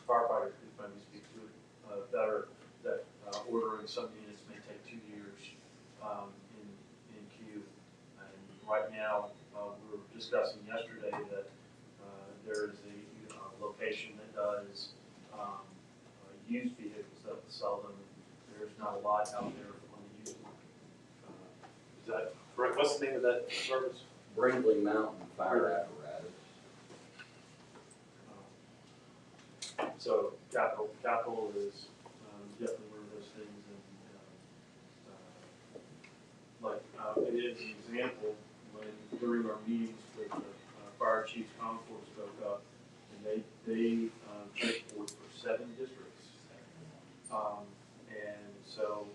firefighters, if I may speak to it, that ordering some units may take 2 years in queue. And right now, we were discussing yesterday that there is a location that does used vehicles that will sell them. There's not a lot out there on the used market. Is that correct? What's the name of that service? Brinkley Mountain Fire Apparatus. So capital is definitely one of those things, and it is an example when during our meetings with the fire chiefs, Concord spoke up, and they transport for 7 districts, and so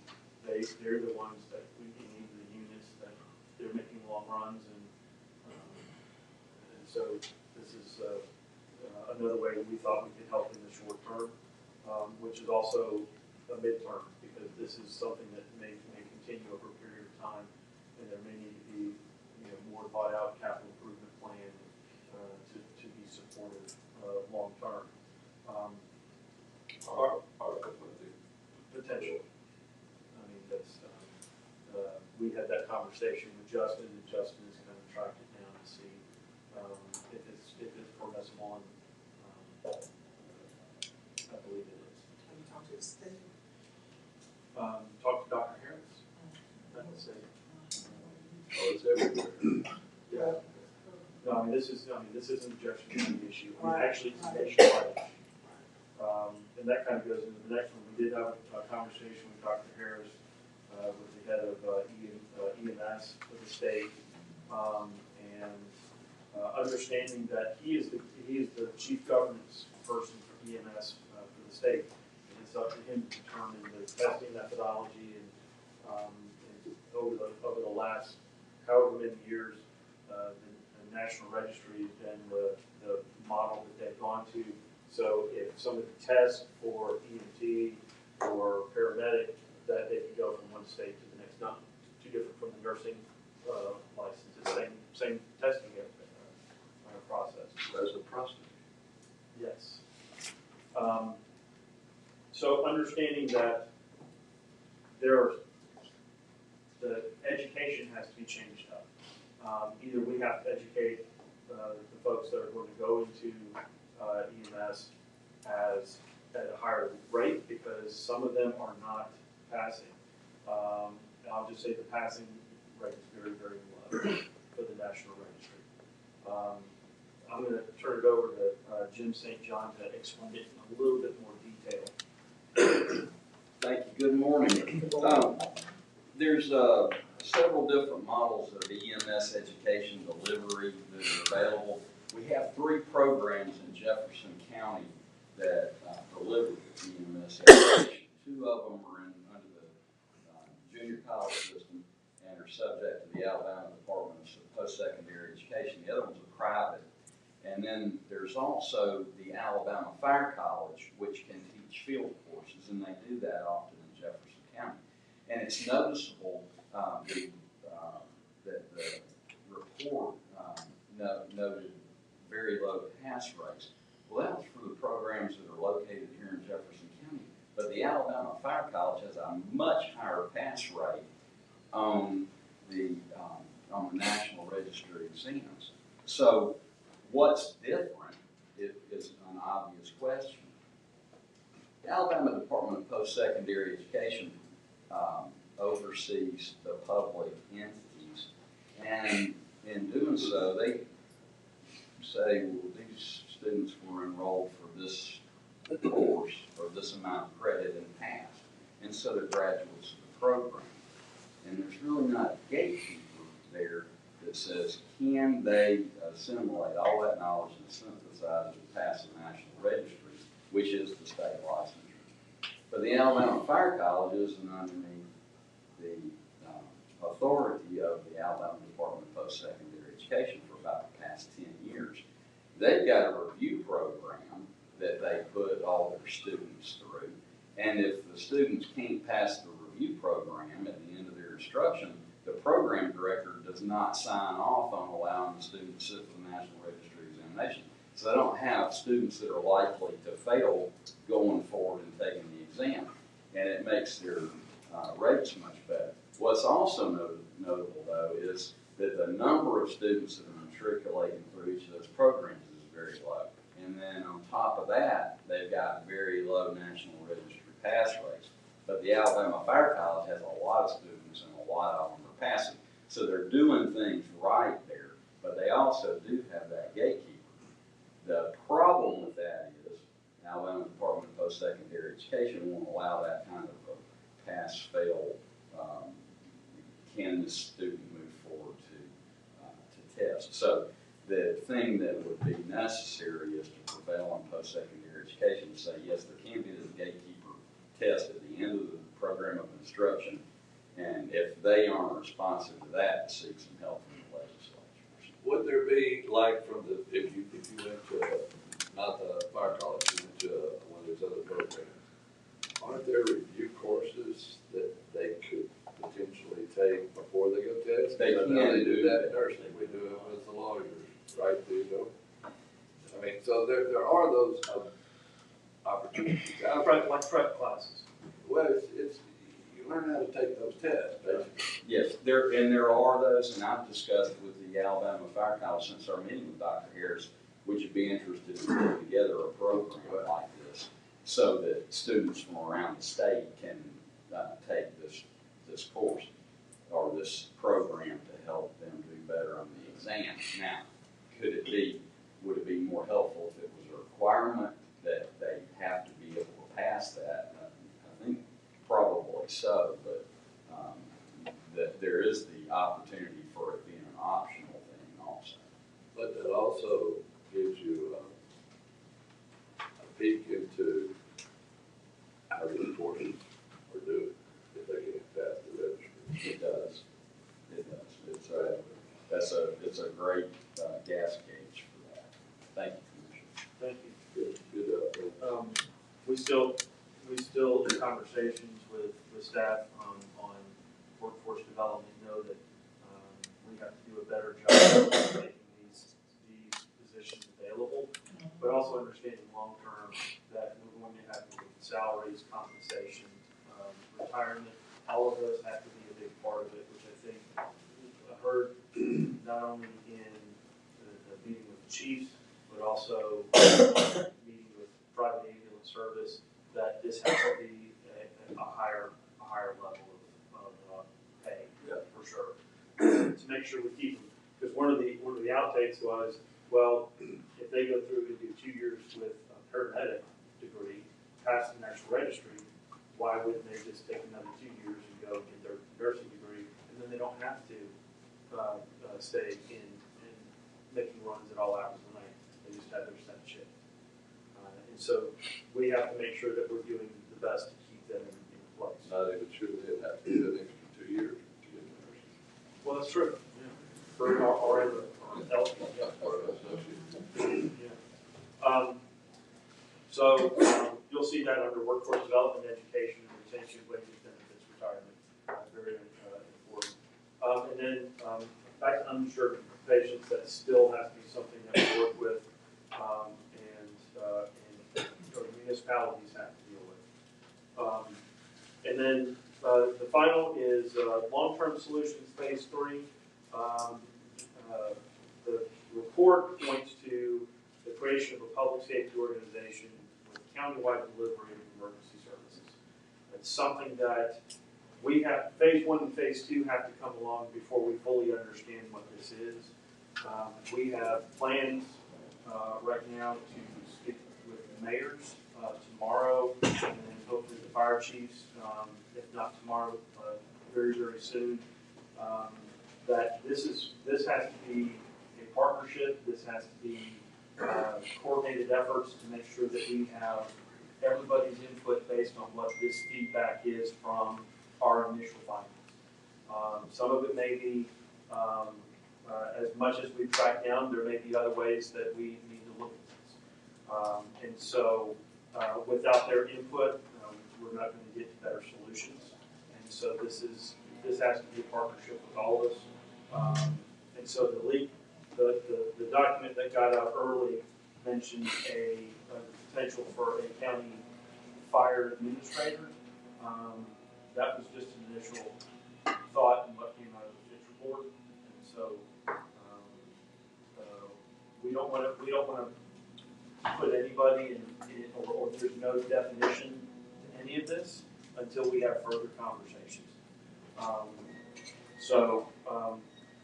they're the ones that we need the units that they're making long runs, and so this is another way we thought we could help in the short term, which is also a midterm, because this is something that may continue over a period of time, and there may need to be more thought out capital improvement plan to be supported long term. Potential. I mean, that's we had that conversation with Justin, and Justin has kind of tracked it down to see if it's permissible, and I believe it is. Can you talk to the state? Talk to Dr. Harris. That's it. Oh, it's everywhere. Yeah. No, I mean this isn't a Jefferson County issue. I mean, actually, it's a nationwide issue. And that kind of goes into the next one. We did have a conversation with Dr. Harris, with the head of EMS for the state, and understanding that he is the chief governance person for EMS for the state. And it's up to him to determine the testing methodology, and over the last however many years, the National Registry has been the model that they've gone to. So if somebody tests for EMT or paramedic, that they can go from one state to the next, not too different from the nursing licenses, same testing process. That's a process. Yes. understanding that the education has to be changed up. Either we have to educate the folks that are going to go into EMS at a higher rate, because some of them are not passing. I'll just say the passing rate is very, very low for the National Registry. I'm going to turn it over to Jim St. John to explain it in a little bit more detail. Thank you. Good morning. There's several different models of EMS education delivery that are available. We have 3 programs in Jefferson County that deliver EMS education. 2 of them are under the junior college system and are subject to the Alabama Department of Post-Secondary Education. The other ones are private. And then there's also the Alabama Fire College, which can teach field courses, and they do that often in Jefferson County. And it's noticeable that the report noted very low pass rates. Well, that was for the programs that are located here in Jefferson County. But the Alabama Fire College has a much higher pass rate on the National Registry exams. So what's different is an obvious question. The Alabama Department of Post-Secondary Education oversees the public entities, and in doing so, they say, well, these students were enrolled for this course or this amount of credit and passed, and so they're graduates of the program. And there's really not a gatekeeper there that says, can they assimilate all that knowledge and synthesize it and pass the National Registry, which is the state licensure. But the Alabama Fire College is underneath the authority of the Alabama Department of Post-Secondary Education for about the past 10 years. They've got a review program that they put all their students through, and if the students can't pass the review program at the end of their instruction, the program director does not sign off on allowing the student to sit for the National Registry examination. So they don't have students that are likely to fail going forward and taking the exam, and it makes their rates much better. What's also notable, though, is that the number of students that are matriculating through each of those programs is very low. And then on top of that, they've got very low National Registry pass rates. But the Alabama Fire College has a lot of students, and a lot of them are passing. So they're doing things right there, but they also do have that gatekeeper. The problem with that is Alabama Department of Post-Secondary Education won't allow that kind of a pass-fail. Can this student move forward to test? So the thing that would be necessary is to prevail on post-secondary education to say, yes, there can be this gatekeeper test at the end of the program of instruction, and if they aren't responsive to that, to seek some help from the legislature. Would there be, like, from the, if you went to, not the fire college, you went to one of those other programs, aren't there review courses that they could potentially take before they go test? They can do that in nursing, we do it with the lawyers, right, do you know? I mean, so there are those opportunities out there. Like prep classes. Well, it's you learn how to take those tests, basically. Yes, there are those, and I've discussed with the Alabama Fire College since our meeting with Dr. Harris, would you be interested in putting together a program like this so that students from around the state can take this course or this program to help them do better on the exam. Now, would it be more helpful if it was a requirement that they have to be able to pass that? I think probably so, but that there is the opportunity for it being an optional thing also. But that also gives you a peek into how these courses are doing if they can't pass the registry. It does. It does. It's a great gas gauge for that. Thank you, Commissioner. Thank you. Good. We still in conversations with staff on workforce development know that we have to do a better job of making these positions available, but also understanding long term that we're going to have to do with salaries, compensation, retirement. All of those have to be a big part of it, which I think I heard not only in the meeting with the chiefs, but also meeting with private ambulance service, that this has to be a higher level of pay, for sure. To make sure we keep them, because one of the outtakes was, well, if they go through and do 2 years with a paramedic degree, pass the national registry, why wouldn't they just take another 2 years and go get their nursing degree, and then they don't have to stay in making runs at all hours of the night. They just have their set shift. And so we have to make sure that we're doing the best to keep them in place. Not even sure they'd have to do an extra 2 years to get the nursing. Well, that's true. Yeah. For our LP, yeah. Or an associate. Yeah. So you'll see that under workforce development, education, and retention, wages, benefits, retirement. Very important. And then back to uninsured patients, that still has to be something that we work with, and municipalities have to deal with. And then the final is long-term solutions, phase 3. The report points to the creation of a public safety organization with countywide delivery of emergency services. It's something that we have, phase 1 and phase 2 have to come along before we fully understand what this is. We have plans right now to speak with the mayors tomorrow, and then hopefully the fire chiefs, if not tomorrow, very, very soon. That this has to be a partnership. This has to be coordinated efforts to make sure that we have everybody's input based on what this feedback is from our initial findings. Some of it may be, as much as we've tracked down, there may be other ways that we need to look at this. And so without their input, we're not going to get to better solutions. And so this has to be a partnership with all of us. And so the document that got out early mentioned a potential for a county fire administrator. That was just an initial thought and what came out of the Fitch report. And so we don't want to put anybody in or there's no definition to any of this until we have further conversations.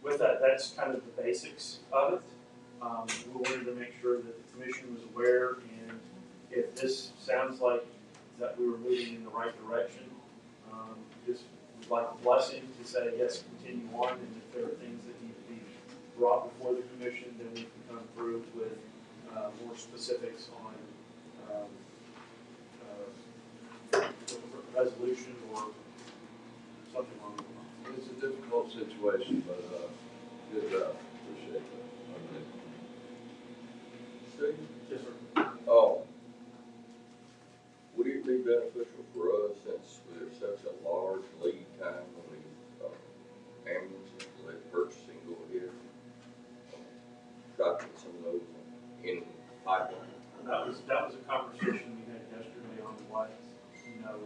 With that, that's kind of the basics of it. We wanted to make sure that the commission was aware, and if this sounds like that we were moving in the right direction, just would like a blessing to say, yes, continue on, and if there are things that need to be brought before the commission, then we can come through with more specifics on resolution or something along those lines. It's a difficult situation, but good job. Appreciate that. Steve? Yes, sir. Would it be beneficial for us, since there's such a large lead time on these ambulances, to let purchasing go ahead? Try to get some of those in pipeline. That was a conversation we had yesterday on the lights. You know,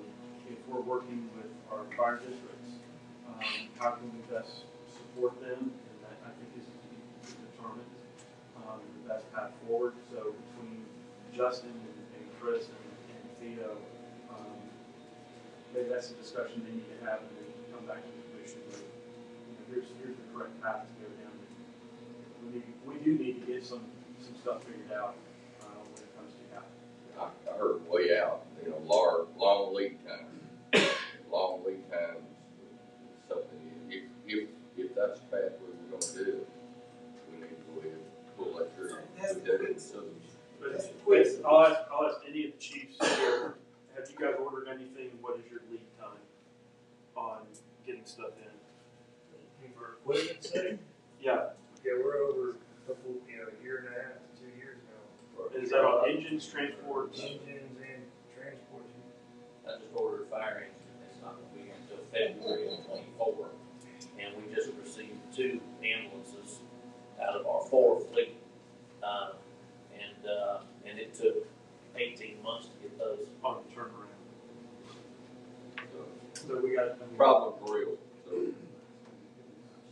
if we're working with our fire districts, how can we best support them? And that, I think, is to determine the best path forward. So between Justin and Chris and Theo, maybe that's a discussion they need to have, and then come back to the commission with, here's the correct path to go down. We do need to get some stuff figured out when it comes to that. I heard way out, long lead time. Long lead time is something, if that's the path we're going to do, we need to go ahead and pull that trigger. But I'll ask any of the chiefs here, have you guys ordered anything? What is your lead time on getting stuff in? For equipment's sake? Yeah. Yeah, we're over a year and a half to 2 years now. Is that on engines, transports? Engines and transports. I just ordered a fire engine. It's not going to be until February of 24. And we just received 2 ambulances out of our 4 fleet. And it took 18 months to get those. On the turnaround. So we got, Problem real, so.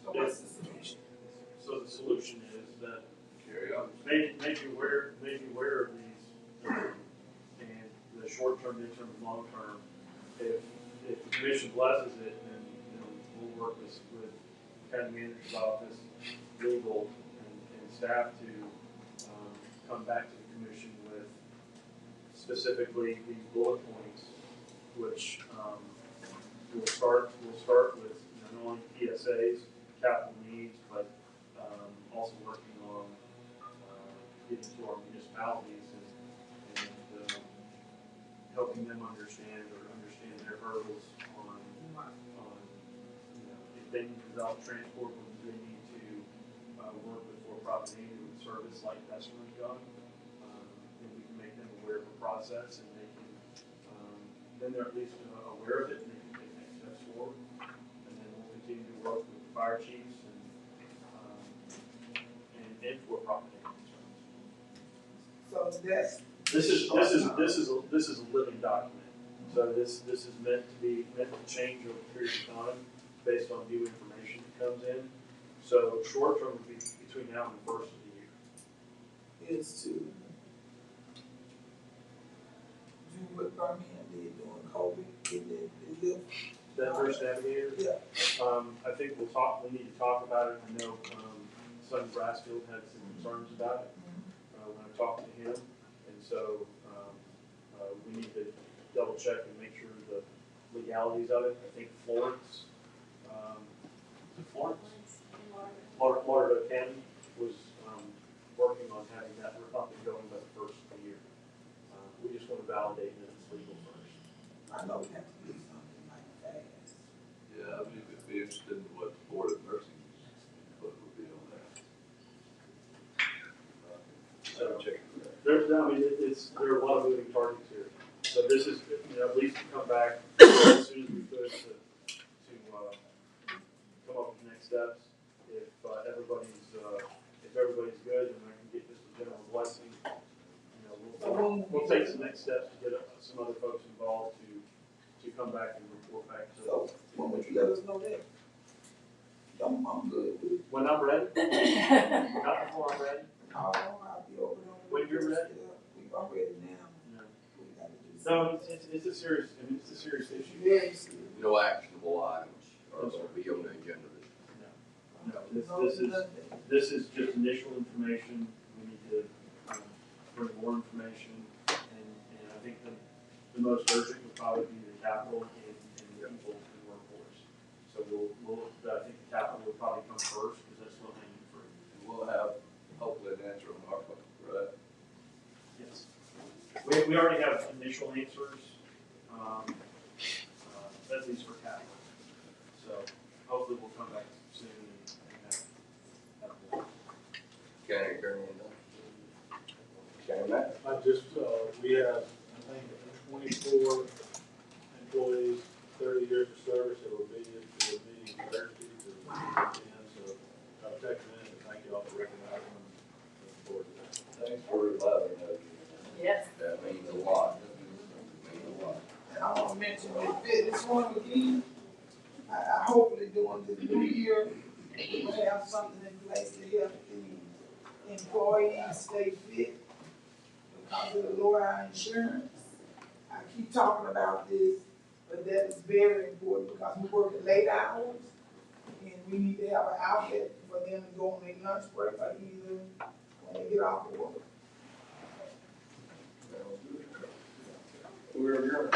So what's the solution? so the solution is that Carry on. make you aware of these, and the short term, mid term, and long term. If the commission blesses it, then we'll work with county manager's office, legal, and staff to come back to the commission with specifically these bullet points, which we'll start with not only PSAs, capital needs, but also working on getting to our municipalities and helping them understand their hurdles on if they need to develop transport, do they need to work with for-profit neighborhood service like Bessemer's done, and we can make them aware of the process, and they can then they're at least aware of it, and they can take next steps forward. And then we'll continue to work with the fire chiefs and for-profit neighborhood service. So that's. This is a living document. So this is meant to change over a period of time based on new information that comes in. So short term would be between now and the first of the year. Is to do what Birmingham did during COVID, getting the lift. That Nurse Navigator? Yeah. I think we need to talk about it. I know Sonny Brasfield had some concerns about it when I talked to him. And so we need to double check and make sure the legalities of it. I think Florence, Lauderdale County was working on having that up and going by the first of the year. We just want to validate that it's legal first. I know we have to do something like that. Yeah, I mean, it'd be interested in what the Board of Nursing input would be on that. So check it. There are a lot of moving targets here. So this is, at least come back as soon as we could to come up with next steps. If everybody's good, and I can get just a general blessing, we'll take some next steps to get some other folks involved to come back and report back to us. So when would you let us know that? I'm good with it. When I'm ready, not before I'm ready. No, I'll be over there. When you're ready. I'm ready now. No. We gotta do something. No, it's a serious, it's a serious issue. Yes. No actionable items are going to be on the agenda this. No, this is just initial information. We need to bring more information, and I think the most urgent would probably be the capital and the people in the workforce. So I think the capital will probably come first because that's what they need for. And we'll have hopefully an answer on ARPA, right? Yes. We already have initial answers, at least for capital. So hopefully we'll come back soon and have County Attorney, County Manager. I just, we have, I think, 24 employees, 30 years of service that will be to the meeting Thursday to so I'll take a minute to thank you all for recognizing them and look forward to that. Thanks for reviving that. Yes. That means a lot. That means a lot. And I want to mention the fitness one again. I hopefully during this new year, we'll have something in place to help the employees stay fit because of the lower insurance. I keep talking about this, but that is very important because we work at late hours and we need to have an outlet for them to go on their lunch break or either when they get off of work. We're adjourned.